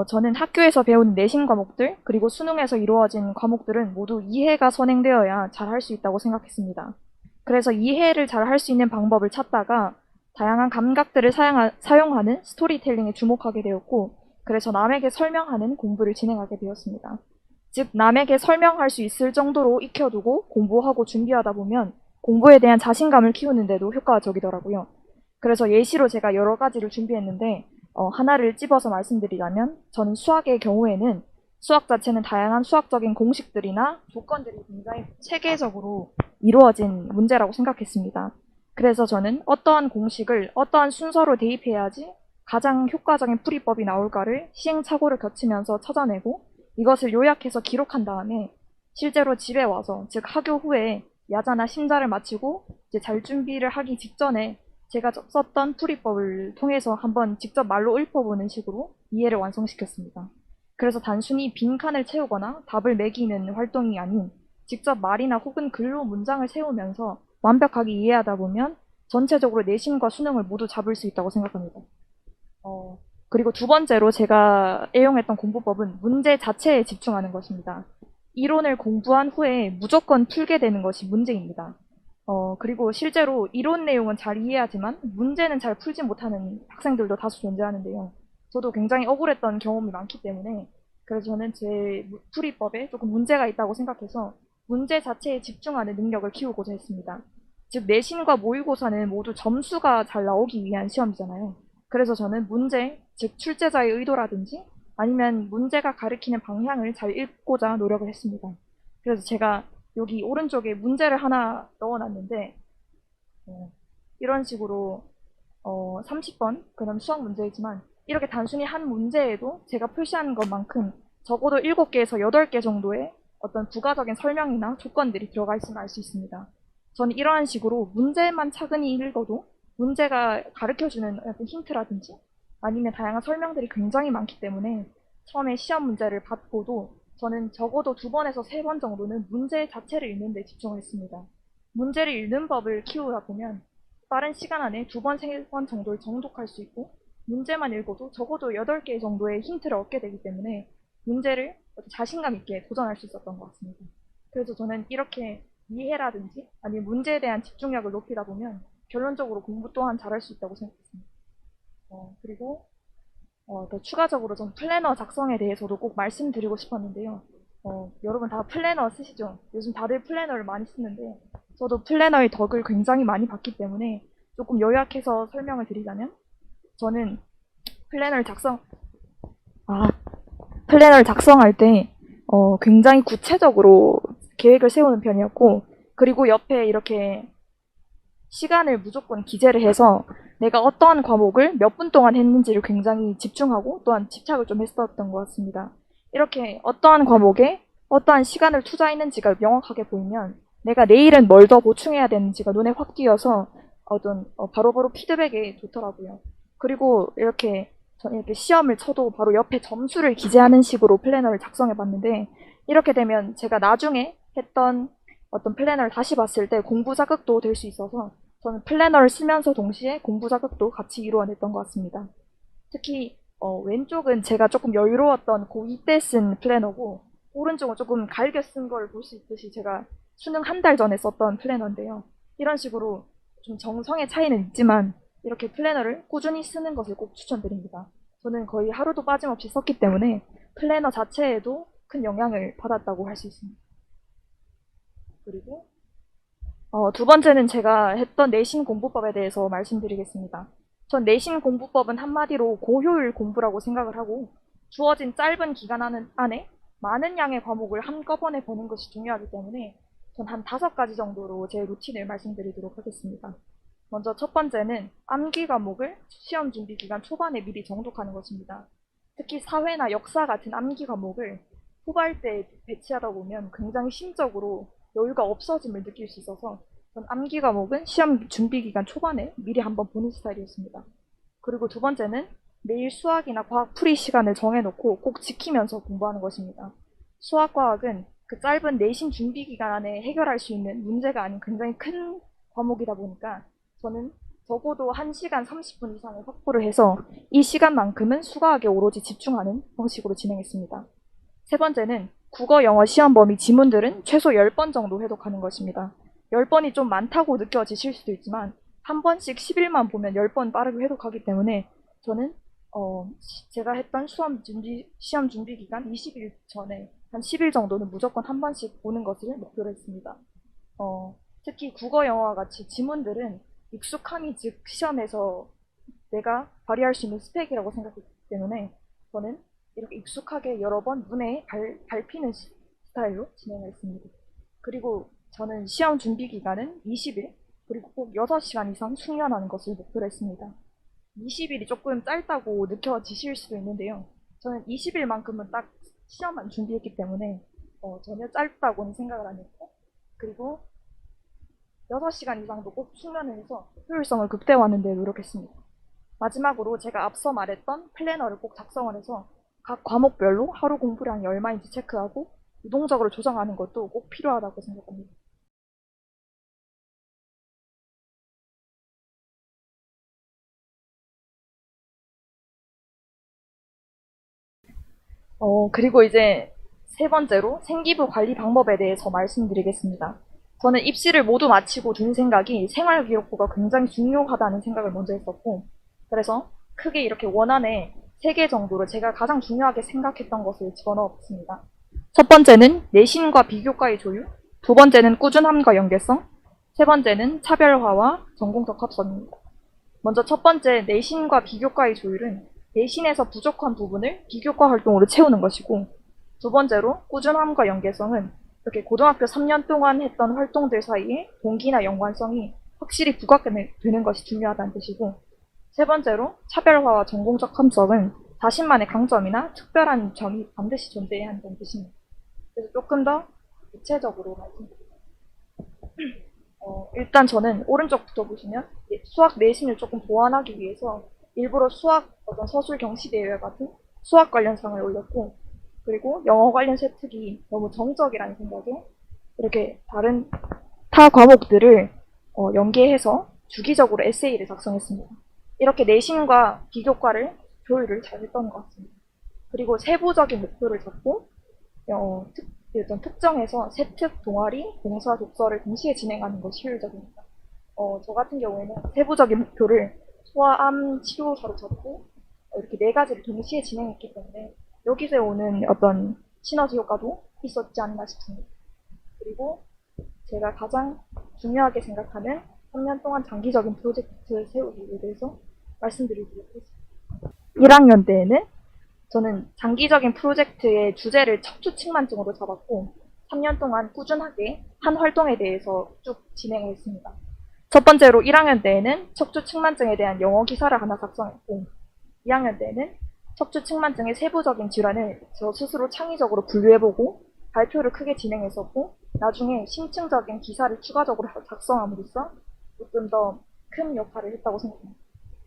저는 학교에서 배우는 내신 과목들 그리고 수능에서 이루어진 과목들은 모두 이해가 선행되어야 잘 할 수 있다고 생각했습니다. 그래서 이해를 잘 할 수 있는 방법을 찾다가 다양한 감각들을 사용하는 스토리텔링에 주목하게 되었고 그래서 남에게 설명하는 공부를 진행하게 되었습니다. 즉 남에게 설명할 수 있을 정도로 익혀두고 공부하고 준비하다 보면 공부에 대한 자신감을 키우는데도 효과적이더라고요. 그래서 예시로 제가 여러 가지를 준비했는데 하나를 집어서 말씀드리자면 저는 수학의 경우에는 수학 자체는 다양한 수학적인 공식들이나 조건들이 굉장히 체계적으로 이루어진 문제라고 생각했습니다. 그래서 저는 어떠한 공식을 어떠한 순서로 대입해야지 가장 효과적인 풀이법이 나올까를 시행착오를 거치면서 찾아내고 이것을 요약해서 기록한 다음에 실제로 집에 와서 즉 학교 후에 야자나 심사를 마치고 이제 잘 준비를 하기 직전에 제가 썼던 풀이법을 통해서 한번 직접 말로 읊어보는 식으로 이해를 완성시켰습니다. 그래서 단순히 빈칸을 채우거나 답을 매기는 활동이 아닌 직접 말이나 혹은 글로 문장을 세우면서 완벽하게 이해하다 보면 전체적으로 내신과 수능을 모두 잡을 수 있다고 생각합니다. 그리고 두 번째로 제가 애용했던 공부법은 문제 자체에 집중하는 것입니다. 이론을 공부한 후에 무조건 풀게 되는 것이 문제입니다. 그리고 실제로 이론 내용은 잘 이해하지만 문제는 잘 풀지 못하는 학생들도 다수 존재하는데요. 저도 굉장히 억울했던 경험이 많기 때문에 그래서 저는 제 풀이법에 조금 문제가 있다고 생각해서 문제 자체에 집중하는 능력을 키우고자 했습니다. 즉 내신과 모의고사는 모두 점수가 잘 나오기 위한 시험이잖아요. 그래서 저는 문제, 즉 출제자의 의도라든지 아니면 문제가 가리키는 방향을 잘 읽고자 노력을 했습니다. 그래서 제가 여기 오른쪽에 문제를 하나 넣어놨는데 이런 식으로 30번 그다음 수학 문제이지만 이렇게 단순히 한 문제에도 제가 표시하는 것만큼 적어도 7개에서 8개 정도의 어떤 부가적인 설명이나 조건들이 들어가 있으면 알 수 있습니다. 저는 이러한 식으로 문제만 차근히 읽어도 문제가 가르쳐주는 어떤 힌트라든지 아니면 다양한 설명들이 굉장히 많기 때문에 처음에 시험 문제를 받고도 저는 적어도 2번에서 3번 정도는 문제 자체를 읽는 데 집중을 했습니다. 문제를 읽는 법을 키우다 보면 빠른 시간 안에 2번, 3번 정도를 정독할 수 있고 문제만 읽어도 적어도 8개 정도의 힌트를 얻게 되기 때문에 문제를 자신감 있게 도전할 수 있었던 것 같습니다. 그래서 저는 이렇게 이해라든지 아니면 문제에 대한 집중력을 높이다 보면 결론적으로 공부 또한 잘할 수 있다고 생각했습니다. 그리고 더 추가적으로 전 플래너 작성에 대해서도 꼭 말씀드리고 싶었는데요. 여러분 다 플래너 쓰시죠? 요즘 다들 플래너를 많이 쓰는데 저도 플래너의 덕을 굉장히 많이 봤기 때문에 조금 요약해서 설명을 드리자면 저는 플래너를 작성할 때 굉장히 구체적으로 계획을 세우는 편이었고 그리고 옆에 이렇게 시간을 무조건 기재를 해서 내가 어떠한 과목을 몇 분 동안 했는지를 굉장히 집중하고 또한 집착을 좀 했었던 것 같습니다. 이렇게 어떠한 과목에 어떠한 시간을 투자했는지가 명확하게 보이면 내가 내일은 뭘 더 보충해야 되는지가 눈에 확 띄어서 바로바로 피드백이 좋더라고요. 그리고 이렇게 시험을 쳐도 바로 옆에 점수를 기재하는 식으로 플래너를 작성해 봤는데 이렇게 되면 제가 나중에 했던 어떤 플래너를 다시 봤을 때 공부 자극도 될 수 있어서 저는 플래너를 쓰면서 동시에 공부 자극도 같이 이루어냈던 것 같습니다. 특히 왼쪽은 제가 조금 여유로웠던 고2 때 쓴 플래너고 오른쪽은 조금 갈겨 쓴 걸 볼 수 있듯이 제가 수능 한 달 전에 썼던 플래너인데요. 이런 식으로 좀 정성의 차이는 있지만 이렇게 플래너를 꾸준히 쓰는 것을 꼭 추천드립니다. 저는 거의 하루도 빠짐없이 썼기 때문에 플래너 자체에도 큰 영향을 받았다고 할 수 있습니다. 그리고 두 번째는 제가 했던 내신 공부법에 대해서 말씀드리겠습니다. 전 내신 공부법은 한마디로 고효율 공부라고 생각을 하고 주어진 짧은 기간 안에 많은 양의 과목을 한꺼번에 보는 것이 중요하기 때문에 전 한 5가지 정도로 제 루틴을 말씀드리도록 하겠습니다. 먼저 첫 번째는 암기 과목을 시험 준비 기간 초반에 미리 정독하는 것입니다. 특히 사회나 역사 같은 암기 과목을 후발 때 배치하다 보면 굉장히 심적으로 여유가 없어짐을 느낄 수 있어서 전 암기 과목은 시험 준비 기간 초반에 미리 한번 보는 스타일이었습니다. 그리고 두 번째는 매일 수학이나 과학 풀이 시간을 정해놓고 꼭 지키면서 공부하는 것입니다. 수학, 과학은 그 짧은 내신 준비 기간 안에 해결할 수 있는 문제가 아닌 굉장히 큰 과목이다 보니까 저는 적어도 1시간 30분 이상을 확보를 해서 이 시간만큼은 수학에 오로지 집중하는 방식으로 진행했습니다. 세 번째는 국어, 영어 시험 범위 지문들은 최소 10번 정도 회독하는 것입니다. 10번이 좀 많다고 느껴지실 수도 있지만 한 번씩 10일만 보면 10번 빠르게 회독하기 때문에 저는 제가 했던 시험 준비 기간 20일 전에 한 10일 정도는 무조건 한 번씩 보는 것을 목표로 했습니다. 특히 국어, 영어와 같이 지문들은 익숙함이 즉 시험에서 내가 발휘할 수 있는 스펙이라고 생각했기 때문에 저는 이렇게 익숙하게 여러 번 눈에 밟히는 스타일로 진행했습니다. 그리고 저는 시험 준비 기간은 20일, 그리고 꼭 6시간 이상 숙련하는 것을 목표로 했습니다. 20일이 조금 짧다고 느껴지실 수도 있는데요. 저는 20일만큼은 딱 시험만 준비했기 때문에 전혀 짧다고는 생각을 안 했고, 그리고 6시간 이상도 꼭 숙련을 해서 효율성을 극대화하는 데 노력했습니다. 마지막으로 제가 앞서 말했던 플래너를 꼭 작성을 해서 각 과목별로 하루 공부량이 얼마인지 체크하고 유동적으로 조정하는 것도 꼭 필요하다고 생각합니다. 그리고 이제 세 번째로 생기부 관리 방법에 대해서 말씀드리겠습니다. 저는 입시를 모두 마치고 든 생각이 생활기록부가 굉장히 중요하다는 생각을 먼저 했었고, 그래서 크게 이렇게 원안에 3개 정도로 제가 가장 중요하게 생각했던 것을 집어넣었습니다. 첫 번째는 내신과 비교과의 조율, 두 번째는 꾸준함과 연계성, 세 번째는 차별화와 전공적 합성입니다. 먼저 첫 번째 내신과 비교과의 조율은 내신에서 부족한 부분을 비교과 활동으로 채우는 것이고, 두 번째로 꾸준함과 연계성은 이렇게 고등학교 3년 동안 했던 활동들 사이에 동기나 연관성이 확실히 부각되는 것이 중요하다는 뜻이고, 세 번째로 차별화와 전공적 함성은 자신만의 강점이나 특별한 점이 반드시 존재해야 한다는 뜻입니다. 그래서 조금 더 구체적으로 말씀드릴게요. 일단 저는 오른쪽부터 보시면 수학 내신을 조금 보완하기 위해서 일부러 수학 어떤 서술 경시대회 같은 수학 관련 상을 올렸고, 그리고 영어 관련 세특이 너무 정적이라는 생각에 이렇게 다른 타 과목들을 연계해서 주기적으로 에세이를 작성했습니다. 이렇게 내신과 비교과를 조율을 잘 했던 것 같습니다. 그리고 세부적인 목표를 잡고 일단 특정해서 세특, 동아리, 봉사, 독서를 동시에 진행하는 것이 효율적입니다. 저 같은 경우에는 세부적인 목표를 소아암 치료사로 잡고 이렇게 네 가지를 동시에 진행했기 때문에 여기서 오는 어떤 시너지 효과도 있었지 않나 싶습니다. 그리고 제가 가장 중요하게 생각하는 3년 동안 장기적인 프로젝트를 세우기에 대해서 말씀드리도록 하겠습니다. 1학년 때에는 저는 장기적인 프로젝트의 주제를 척추측만증으로 잡았고 3년 동안 꾸준하게 한 활동에 대해서 쭉 진행을 했습니다. 첫 번째로 1학년 때에는 척추측만증에 대한 영어 기사를 하나 작성했고 2학년 때에는 척추측만증의 세부적인 질환을 저 스스로 창의적으로 분류해보고 발표를 크게 진행했었고 나중에 심층적인 기사를 추가적으로 작성함으로써 조금 더 큰 역할을 했다고 생각합니다.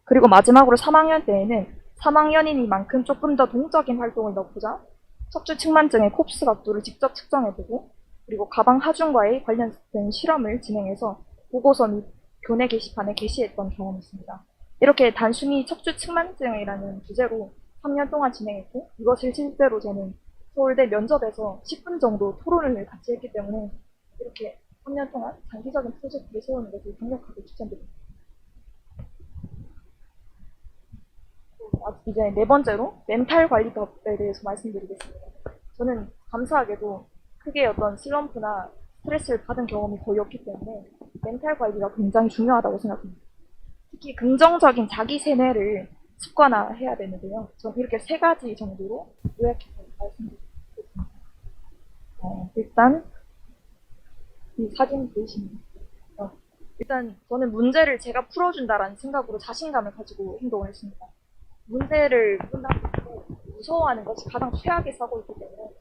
그리고 마지막으로 3학년 때에는 3학년이니만큼 조금 더 동적인 활동을 넣고자 척추측만증의 콥스 각도를 직접 측정해보고 그리고 가방 하중과의 관련된 실험을 진행해서 보고서 및 교내 게시판에 게시했던 경험이 있습니다. 이렇게 단순히 척추측만증이라는 주제로 3년 동안 진행했고 이것을 실제로 저는 서울대 면접에서 10분 정도 토론을 같이 했기 때문에 이렇게 3년 동안 장기적인 프로젝트를 세우는 것을 강력하게 추천드립니다. 이제 네 번째로 멘탈 관리법에 대해서 말씀드리겠습니다. 저는 감사하게도 크게 어떤 슬럼프나 스트레스를 받은 경험이 거의 없기 때문에 멘탈 관리가 굉장히 중요하다고 생각합니다. 특히 긍정적인 자기 세뇌를 습관화해야 되는데요. 저는 이렇게 세 가지 정도로 요약해서 말씀드리겠습니다. 일단 이 사진 보이시나요? 일단 저는 문제를 제가 풀어준다라는 생각으로 자신감을 가지고 행동을 했습니다. 문제를 푼다고 무서워하는 것이 가장 최악의 사고이기 때문에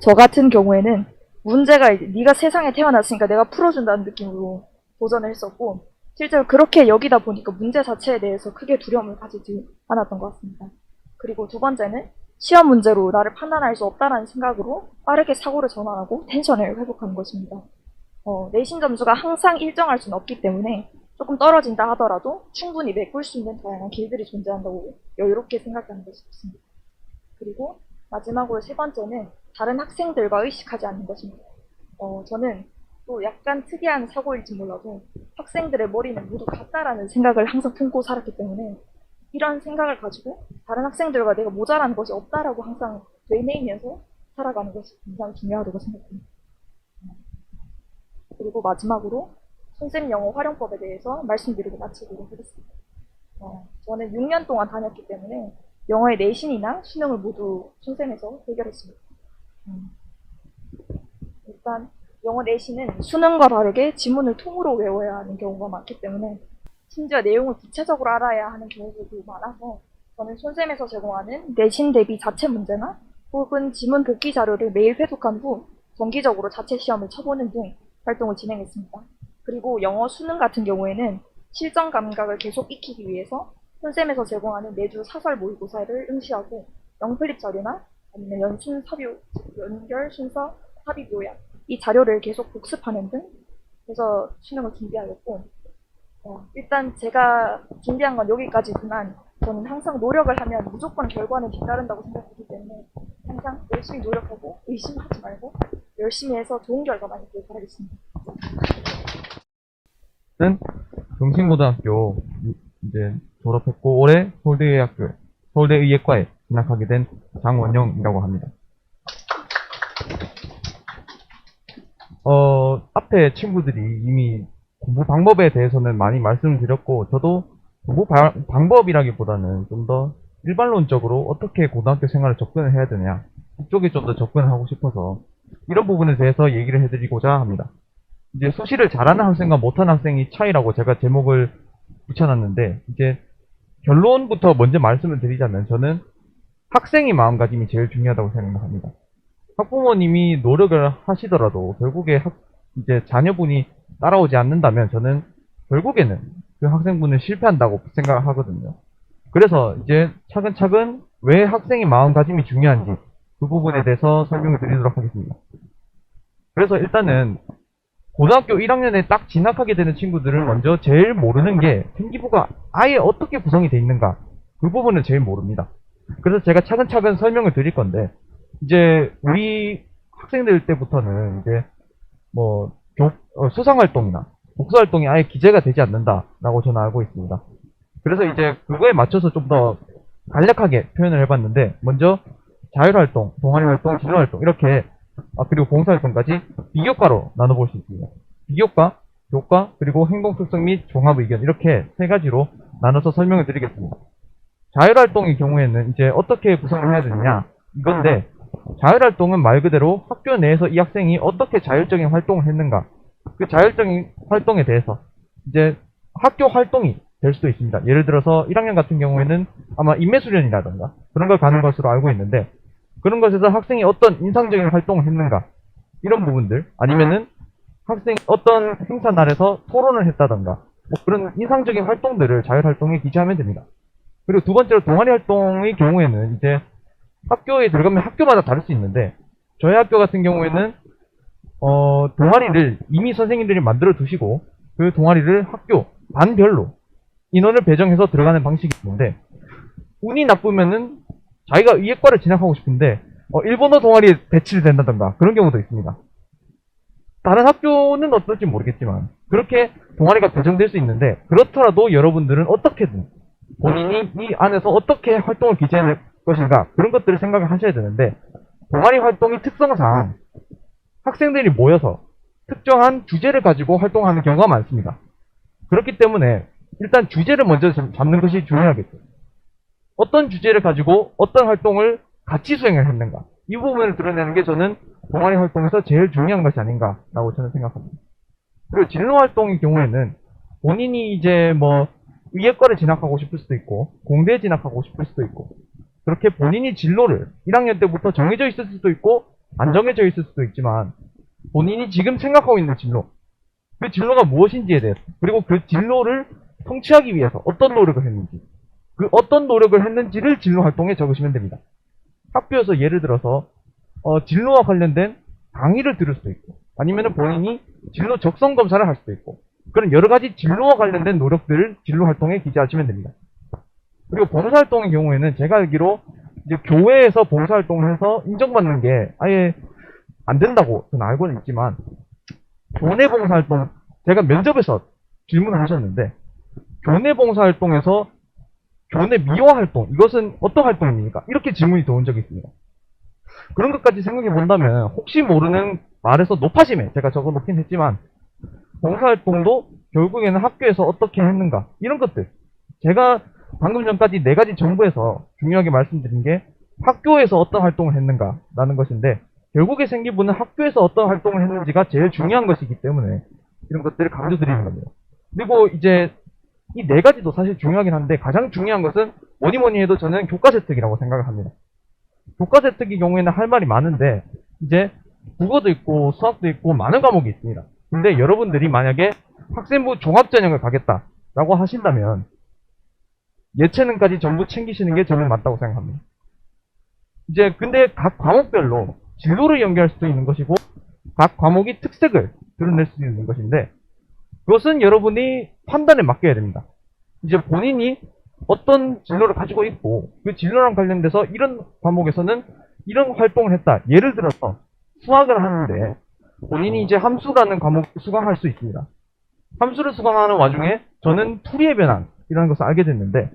저 같은 경우에는 문제가 이제 네가 세상에 태어났으니까 내가 풀어준다는 느낌으로 도전을 했었고 실제로 그렇게 여기다 보니까 문제 자체에 대해서 크게 두려움을 가지지 않았던 것 같습니다. 그리고 두 번째는 시험 문제로 나를 판단할 수 없다라는 생각으로 빠르게 사고를 전환하고 텐션을 회복하는 것입니다. 내신 점수가 항상 일정할 수는 없기 때문에 조금 떨어진다 하더라도 충분히 메꿀 수 있는 다양한 길들이 존재한다고 여유롭게 생각하는 것이 좋습니다. 그리고 마지막으로 세 번째는 다른 학생들과 의식하지 않는 것입니다. 저는 또 약간 특이한 사고일지 몰라도 학생들의 머리는 모두 같다라는 생각을 항상 품고 살았기 때문에 이런 생각을 가지고 다른 학생들과 내가 모자란 것이 없다라고 항상 되뇌이면서 살아가는 것이 굉장히 중요하다고 생각합니다. 그리고 마지막으로 손쌤 영어 활용법에 대해서 말씀드리고 마치도록 하겠습니다. 저는 6년 동안 다녔기 때문에 영어의 내신이나 수능을 모두 손쌤에서 해결했습니다. 일단 영어 내신은 수능과 다르게 지문을 통으로 외워야 하는 경우가 많기 때문에 심지어 내용을 구체적으로 알아야 하는 경우도 많아서 저는 손쌤에서 제공하는 내신 대비 자체 문제나 혹은 지문 복기 자료를 매일 회독한 후 정기적으로 자체 시험을 쳐보는 등 활동을 진행했습니다. 그리고 영어 수능 같은 경우에는 실전 감각을 계속 익히기 위해서 손쌤에서 제공하는 매주 사설 모의고사를 응시하고 영플립 자료나 아니면 연결 순서 합의 요약 이 자료를 계속 복습하는 등 해서 수능을 준비하였고 일단 제가 준비한 건 여기까지지만 저는 항상 노력을 하면 무조건 결과는 뒤따른다고 생각하기 때문에 항상 열심히 노력하고 의심하지 말고 열심히 해서 좋은 결과만 있길 바라겠습니다. 는 경신고등학교 이제 졸업했고 올해 서울대의예과에 진학하게 된 장원영이라고 합니다. 앞에 친구들이 이미 공부 방법에 대해서는 많이 말씀을 드렸고 저도 공부 방법이라기보다는 좀 더 일반론적으로 어떻게 고등학교 생활을 접근을 해야 되냐 이쪽에 좀 더 접근을 하고 싶어서 이런 부분에 대해서 얘기를 해드리고자 합니다. 이제 수시를 잘하는 학생과 못하는 학생이 차이라고 제가 제목을 붙여놨는데 이제 결론부터 먼저 말씀을 드리자면 저는 학생의 마음가짐이 제일 중요하다고 생각합니다. 학부모님이 노력을 하시더라도 결국에 이제 자녀분이 따라오지 않는다면 저는 결국에는 그 학생분은 실패한다고 생각하거든요. 그래서 이제 차근차근 왜 학생의 마음가짐이 중요한지 그 부분에 대해서 설명을 드리도록 하겠습니다. 그래서 일단은 고등학교 1학년에 딱 진학하게 되는 친구들은 먼저 제일 모르는 게 생기부가 아예 어떻게 구성이 돼 있는가. 그 부분은 제일 모릅니다. 그래서 제가 차근차근 설명을 드릴 건데, 이제 우리 학생들 때부터는 이제 뭐 수상활동이나 복수활동이 아예 기재가 되지 않는다라고 저는 알고 있습니다. 그래서 이제 그거에 맞춰서 좀 더 간략하게 표현을 해봤는데, 먼저 자율활동, 동아리활동, 진로활동 이렇게 그리고 봉사활동까지 비교과로 나눠볼 수 있습니다. 비교과, 교과, 그리고 행동특성 및 종합의견 이렇게 세 가지로 나눠서 설명을 드리겠습니다. 자율활동의 경우에는 이제 어떻게 구성을 해야 되느냐 이건데, 자율활동은 말 그대로 학교 내에서 이 학생이 어떻게 자율적인 활동을 했는가, 그 자율적인 활동에 대해서 이제 학교 활동이 될 수도 있습니다. 예를 들어서 1학년 같은 경우에는 아마 인매수련이라던가 그런 걸 가는 것으로 알고 있는데, 그런 것에서 학생이 어떤 인상적인 활동을 했는가 이런 부분들, 아니면은 학생이 어떤 행사 날에서 토론을 했다던가 뭐 그런 인상적인 활동들을 자율활동에 기재하면 됩니다. 그리고 두 번째로 동아리 활동의 경우에는 이제 학교에 들어가면 학교마다 다를 수 있는데, 저희 학교 같은 경우에는 동아리를 이미 선생님들이 만들어 두시고 그 동아리를 학교 반별로 인원을 배정해서 들어가는 방식이 있는데, 운이 나쁘면은 자기가 의예과를 진학하고 싶은데 일본어 동아리에 배치를 된다던가 그런 경우도 있습니다. 다른 학교는 어떨지 모르겠지만 그렇게 동아리가 배정될 수 있는데, 그렇더라도 여러분들은 어떻게든 본인이 이 안에서 어떻게 활동을 기재할 것인가 그런 것들을 생각을 하셔야 되는데, 동아리 활동의 특성상 학생들이 모여서 특정한 주제를 가지고 활동하는 경우가 많습니다. 그렇기 때문에 일단 주제를 먼저 잡는 것이 중요하겠죠. 어떤 주제를 가지고 어떤 활동을 같이 수행을 했는가, 이 부분을 드러내는 게 저는 동아리 활동에서 제일 중요한 것이 아닌가라고 저는 생각합니다. 그리고 진로 활동의 경우에는 본인이 이제 뭐 의예과를 진학하고 싶을 수도 있고 공대에 진학하고 싶을 수도 있고, 그렇게 본인이 진로를 1학년 때부터 정해져 있을 수도 있고 안 정해져 있을 수도 있지만, 본인이 지금 생각하고 있는 진로, 그 진로가 무엇인지에 대해서, 그리고 그 진로를 성취하기 위해서 어떤 노력을 했는지, 그 어떤 노력을 했는지를 진로 활동에 적으시면 됩니다. 학교에서 예를 들어서 진로와 관련된 강의를 들을 수도 있고, 아니면 본인이 진로 적성 검사를 할 수도 있고, 그런 여러 가지 진로와 관련된 노력들을 진로 활동에 기재하시면 됩니다. 그리고 봉사활동의 경우에는 제가 알기로 이제 교회에서 봉사활동을 해서 인정받는 게 아예 안 된다고 저는 알고는 있지만, 교내 봉사활동, 제가 면접에서 질문을 하셨는데, 교내 봉사활동에서 교내 미화활동, 이것은 어떤 활동입니까? 이렇게 질문이 들어온 적이 있습니다. 그런 것까지 생각해 본다면 혹시 모르는 말에서 높아심에 제가 적어 놓긴 했지만, 봉사활동도 결국에는 학교에서 어떻게 했는가 이런 것들, 제가 방금 전까지 네 가지 정보에서 중요하게 말씀드린 게 학교에서 어떤 활동을 했는가 라는 것인데, 결국에 생기부는 학교에서 어떤 활동을 했는지가 제일 중요한 것이기 때문에 이런 것들을 강조드리는 겁니다. 그리고 이제 이 네 가지도 사실 중요하긴 한데, 가장 중요한 것은 뭐니 해도 저는 교과세특이라고 생각을 합니다. 교과세특의 경우에는 할 말이 많은데, 이제 국어도 있고 수학도 있고 많은 과목이 있습니다. 근데 여러분들이 만약에 학생부 종합전형을 가겠다라고 하신다면 예체능까지 전부 챙기시는 게 저는 맞다고 생각합니다. 이제 근데 각 과목별로 진로를 연결할 수도 있는 것이고, 각 과목이 특색을 드러낼 수 있는 것인데, 그것은 여러분이 판단에 맡겨야 됩니다. 이제 본인이 어떤 진로를 가지고 있고 그 진로랑 관련돼서 이런 과목에서는 이런 활동을 했다. 예를 들어서 수학을 하는데 본인이 이제 함수라는 과목을 수강할 수 있습니다. 함수를 수강하는 와중에 저는 풀이의 변환이라는 것을 알게 됐는데,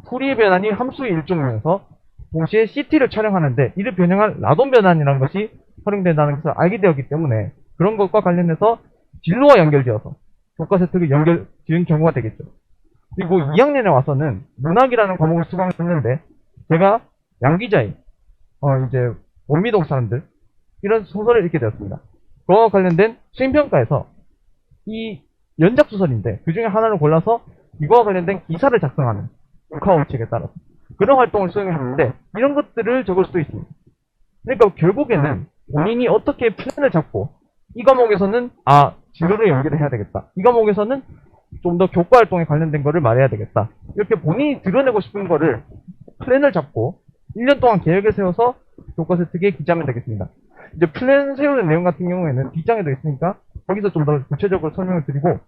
풀이의 변환이 함수의 일종이면서 동시에 CT를 촬영하는데 이를 변형한 라돈 변환이라는 것이 활용된다는 것을 알게 되었기 때문에, 그런 것과 관련해서 진로와 연결되어서 교과세특을 연결 지은 경우가 되겠죠. 그리고 2학년에 와서는 문학이라는 과목을 수강했는데, 제가 양기자의 이제 원미동 사람들 이런 소설을 읽게 되었습니다. 그와 관련된 수행평가에서 이 연작소설인데 그 중에 하나를 골라서 이거와 관련된 기사를 작성하는 국화원칙에 따라서 그런 활동을 수행했는데, 이런 것들을 적을 수도 있습니다. 그러니까 결국에는 본인이 어떻게 플랜을 잡고 이 과목에서는 진로를 연결을 해야 되겠다, 이 과목에서는 좀 더 교과 활동에 관련된 거를 말해야 되겠다, 이렇게 본인이 드러내고 싶은 거를 플랜을 잡고 1년 동안 계획을 세워서 교과세특에 기재하면 되겠습니다. 이제 플랜 세우는 내용 같은 경우에는 뒷장에도 있으니까 거기서 좀 더 구체적으로 설명을 드리고,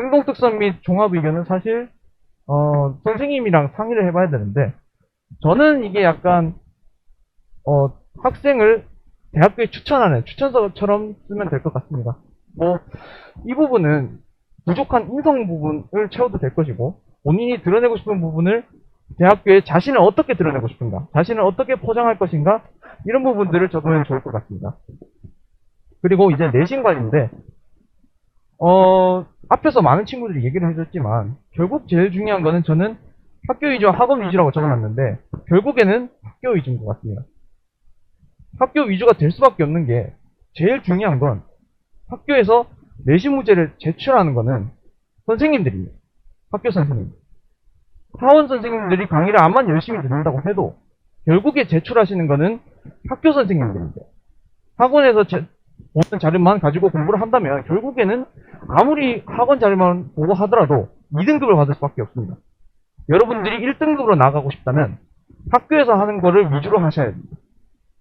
행동 특성 및 종합 의견은 사실 선생님이랑 상의를 해봐야 되는데, 저는 이게 약간 학생을 대학교에 추천하는 추천서처럼 쓰면 될 것 같습니다. 뭐 이 부분은 부족한 인성 부분을 채워도 될 것이고, 본인이 드러내고 싶은 부분을 대학교에 자신을 어떻게 드러내고 싶은가, 자신을 어떻게 포장할 것인가, 이런 부분들을 적으면 좋을 것 같습니다. 그리고 이제 내신 관리인데, 앞에서 많은 친구들이 얘기를 해줬지만, 결국 제일 중요한 거는 저는 학교 위주와 학원 위주라고 적어놨는데, 결국에는 학교 위주인 것 같습니다. 학교 위주가 될 수밖에 없는 게, 제일 중요한 건 학교에서 내신 문제를 제출하는 거는 선생님들입니다. 학교 선생님. 사원 선생님들이 강의를 암만 열심히 듣는다고 해도 결국에 제출하시는 거는 학교 선생님들입니다. 학원에서 보는 자료만 가지고 공부를 한다면 결국에는 아무리 학원 자료만 보고 하더라도 2등급을 받을 수밖에 없습니다. 여러분들이 1등급으로 나가고 싶다면 학교에서 하는 거를 위주로 하셔야 됩니다.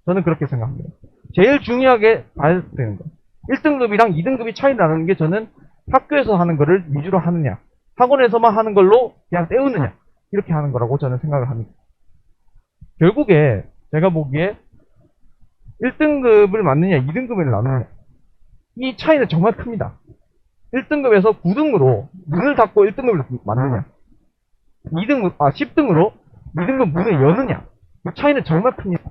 저는 그렇게 생각합니다. 제일 중요하게 봐야 되는 거. 1등급이랑 2등급이 차이 나는 게 저는 학교에서 하는 거를 위주로 하느냐, 학원에서만 하는 걸로 그냥 때우느냐, 이렇게 하는 거라고 저는 생각을 합니다. 결국에 제가 보기에 1등급을 맞느냐, 2등급을 나누느냐, 이 차이는 정말 큽니다. 1등급에서 9등으로 문을 닫고 1등급을 맞느냐, 10등으로 2등급 문을 여느냐, 이 차이는 정말 큽니다.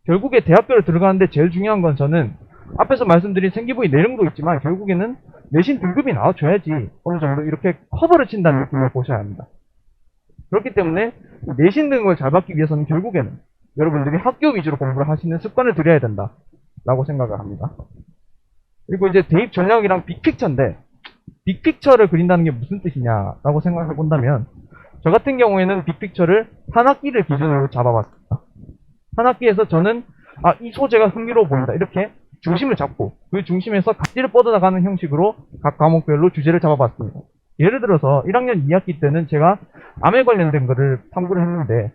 결국에 대학교를 들어가는데 제일 중요한 건 저는 앞에서 말씀드린 생기부의 내용도 있지만 결국에는 내신 등급이 나와줘야지 어느 정도 이렇게 커버를 친다는 느낌을 보셔야 합니다. 그렇기 때문에 내신 등급을 잘 받기 위해서는 결국에는 여러분들이 학교 위주로 공부를 하시는 습관을 들여야 된다 라고 생각을 합니다. 그리고 이제 대입 전략이랑 빅픽처인데, 빅픽처를 그린다는 게 무슨 뜻이냐라고 생각해 본다면, 저 같은 경우에는 빅픽처를 한 학기를 기준으로 잡아봤습니다. 한 학기에서 저는 이 소재가 흥미로워 보인다, 이렇게 중심을 잡고 그 중심에서 각지를 뻗어나가는 형식으로 각 과목별로 주제를 잡아봤습니다. 예를 들어서 1학년 2학기 때는 제가 암에 관련된 거를 탐구를 했는데,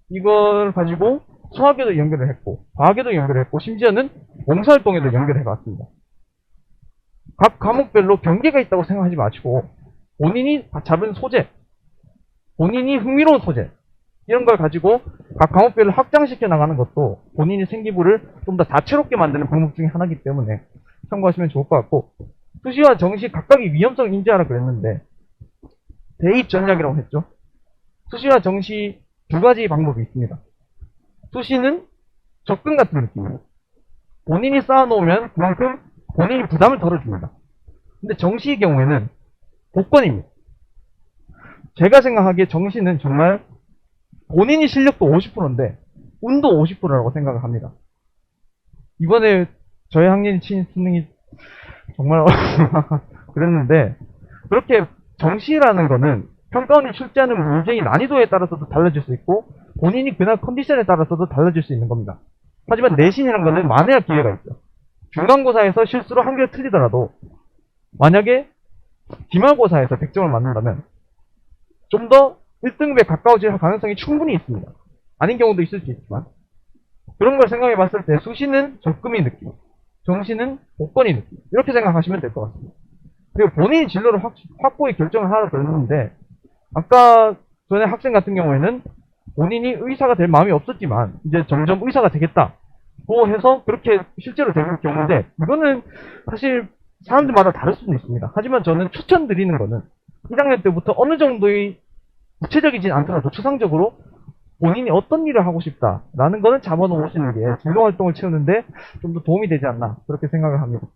이걸 가지고 수학에도 연결을 했고 과학에도 연결을 했고 심지어는 봉사활동에도 연결해 봤습니다. 각 과목별로 경계가 있다고 생각하지 마시고 본인이 잡은 소재, 본인이 흥미로운 소재, 이런 걸 가지고 각 과목별로 확장시켜 나가는 것도 본인의 생기부를 좀 더 다채롭게 만드는 방법 중에 하나이기 때문에 참고하시면 좋을 것 같고, 수시와 정시 각각의 위험성을 인지하라 그랬는데 대입 전략이라고 했죠. 수시와 정시 두 가지 방법이 있습니다. 수시는 적금 같은 느낌이에요. 본인이 쌓아놓으면 그만큼 본인이 부담을 덜어줍니다. 근데 정시의 경우에는 복권입니다. 제가 생각하기에 정시는 정말 본인이 실력도 50%인데 운도 50%라고 생각을 합니다. 이번에 저희 학년 친 수능이 정말 그랬는데, 그렇게 정시라는 거는 평가원이 출제하는 문제의 난이도에 따라서도 달라질 수 있고 본인이 그날 컨디션에 따라서도 달라질 수 있는 겁니다. 하지만 내신이라는 거는 만회할 기회가 있죠. 중간고사에서 실수로 한 개를 틀리더라도 만약에 기말고사에서 100점을 맞는다면 좀 더 1등급에 가까워질 가능성이 충분히 있습니다. 아닌 경우도 있을 수 있지만, 그런 걸 생각해 봤을 때 수시는 적금의 느낌, 정시는 복권의 느낌, 이렇게 생각하시면 될 것 같습니다. 그리고 본인이 진로를 확고히 결정을 하라 그랬는데, 아까 전에 학생 같은 경우에는 본인이 의사가 될 마음이 없었지만 이제 점점 의사가 되겠다고 해서 그렇게 실제로 되는 경우인데, 이거는 사실 사람들마다 다를 수도 있습니다. 하지만 저는 추천드리는 거는 1학년 때부터 어느 정도의 구체적이진 않더라도 추상적으로 본인이 어떤 일을 하고 싶다라는 거는 잡아놓으시는 게 진로 활동을 채우는데 좀 더 도움이 되지 않나, 그렇게 생각을 합니다.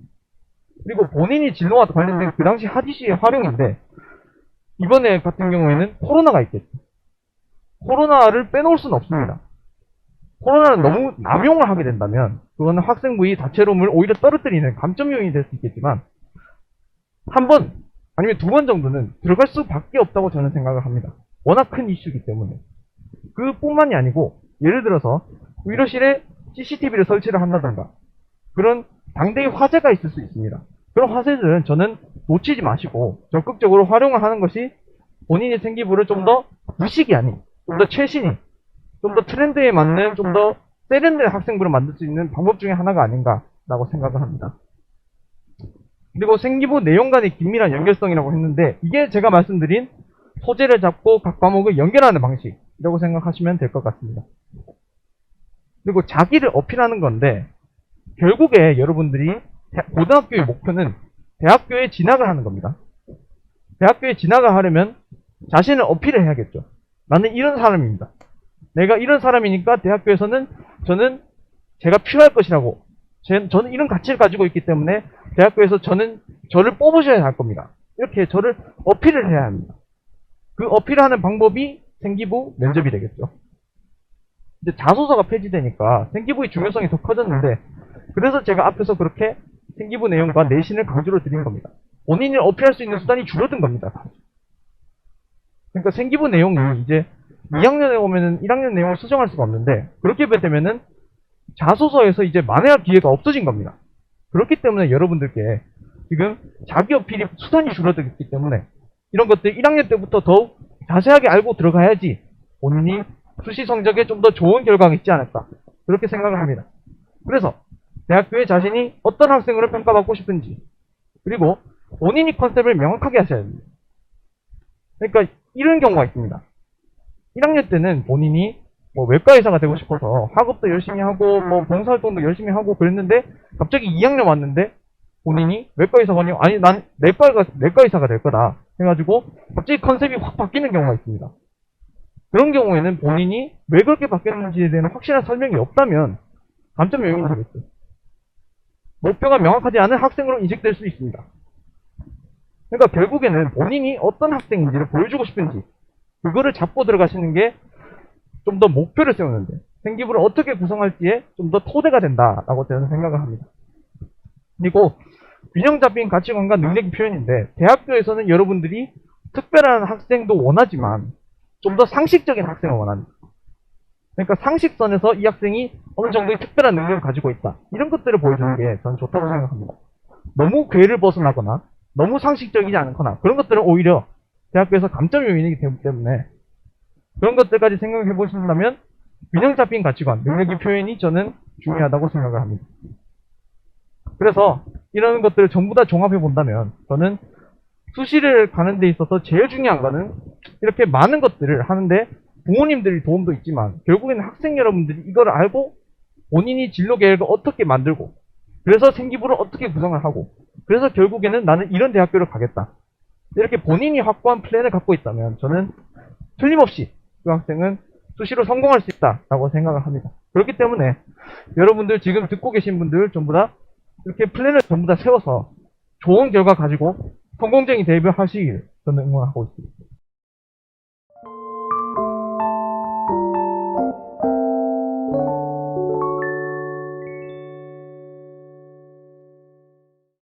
그리고 본인이 진로와 관련된 그 당시 하디시의 활용인데, 이번에 같은 경우에는 코로나가 있겠죠. 코로나를 빼놓을 수는 없습니다. 코로나는 너무 남용을 하게 된다면 그거는 학생부의 다채로움을 오히려 떨어뜨리는 감점 요인이 될 수 있겠지만, 한 번 아니면 두 번 정도는 들어갈 수밖에 없다고 저는 생각을 합니다. 워낙 큰 이슈이기 때문에. 그뿐만이 아니고 예를 들어서 의료실에 CCTV를 설치를 한다던가 그런 당대의 화재가 있을 수 있습니다. 그런 화재들은 저는 놓치지 마시고 적극적으로 활용을 하는 것이 본인의 생기부를 좀 더 무식이 아닌, 좀 더 최신이, 좀 더 트렌드에 맞는, 좀 더 세련된 학생부를 만들 수 있는 방법 중에 하나가 아닌가라고 생각을 합니다. 그리고 생기부 내용 간의 긴밀한 연결성이라고 했는데 이게 제가 말씀드린 소재를 잡고 각 과목을 연결하는 방식이라고 생각하시면 될 것 같습니다. 그리고 자기를 어필하는 건데 결국에 여러분들이 고등학교의 목표는 대학교에 진학을 하는 겁니다. 대학교에 진학을 하려면 자신을 어필을 해야겠죠. 나는 이런 사람입니다. 내가 이런 사람이니까 대학교에서는 저는 제가 필요할 것이라고 저는 이런 가치를 가지고 있기 때문에 대학교에서 저를 뽑으셔야 할 겁니다. 이렇게 저를 어필을 해야 합니다. 그 어필하는 방법이 생기부 면접이 되겠죠. 이제 자소서가 폐지되니까 생기부의 중요성이 더 커졌는데 그래서 제가 앞에서 그렇게 생기부 내용과 내신을 강조를 드린 겁니다. 본인을 어필할 수 있는 수단이 줄어든 겁니다. 그러니까 생기부 내용이 이제 2학년에 오면은 1학년 내용을 수정할 수가 없는데 그렇게 되면은 자소서에서 이제 만회할 기회가 없어진 겁니다. 그렇기 때문에 여러분들께 지금 자기 어필이 수단이 줄어들기 때문에 이런 것들 1학년 때부터 더욱 자세하게 알고 들어가야지 본인이 수시 성적에 좀 더 좋은 결과가 있지 않을까 그렇게 생각을 합니다. 그래서 대학교에 자신이 어떤 학생으로 평가받고 싶은지 그리고 본인이 컨셉을 명확하게 하셔야 됩니다. 그러니까 이런 경우가 있습니다. 1학년 때는 본인이 뭐 외과의사가 되고 싶어서 학업도 열심히 하고 뭐 봉사활동도 열심히 하고 그랬는데 갑자기 2학년 왔는데 본인이 외과의사가 아니고 아니 난 내과의사가 될 거다 해가지고 갑자기 컨셉이 확 바뀌는 경우가 있습니다. 그런 경우에는 본인이 왜 그렇게 바뀌었는지에 대한 확실한 설명이 없다면 감점 요인이 되겠죠. 목표가 명확하지 않은 학생으로 인식될 수 있습니다. 그러니까 결국에는 본인이 어떤 학생인지를 보여주고 싶은지 그거를 잡고 들어가시는 게 좀 더 목표를 세우는데 생기부를 어떻게 구성할지에 좀 더 토대가 된다라고 저는 생각을 합니다. 그리고 균형 잡힌 가치관과 능력의 표현인데 대학교에서는 여러분들이 특별한 학생도 원하지만 좀 더 상식적인 학생을 원합니다. 그러니까 상식선에서 이 학생이 어느 정도의 특별한 능력을 가지고 있다. 이런 것들을 보여주는 게 저는 좋다고 생각합니다. 너무 궤를 벗어나거나 너무 상식적이지 않거나 그런 것들은 오히려 대학교에서 감점 요인이기 때문에 그런 것들까지 생각해 보신다면 균형 잡힌 가치관, 능력의 표현이 저는 중요하다고 생각을 합니다. 그래서 이런 것들을 전부 다 종합해 본다면 저는 수시를 가는 데 있어서 제일 중요한 거는 이렇게 많은 것들을 하는데 부모님들이 도움도 있지만 결국에는 학생 여러분들이 이걸 알고 본인이 진로 계획을 어떻게 만들고 그래서 생기부를 어떻게 구성을 하고 그래서 결국에는 나는 이런 대학교를 가겠다. 이렇게 본인이 확고한 플랜을 갖고 있다면 저는 틀림없이 그 학생은 수시로 성공할 수 있다라고 생각을 합니다. 그렇기 때문에 여러분들 지금 듣고 계신 분들 전부 다 이렇게 플랜을 전부 다 세워서 좋은 결과 가지고 성공적인 데뷔를 하시길 저는 응원하고 있습니다.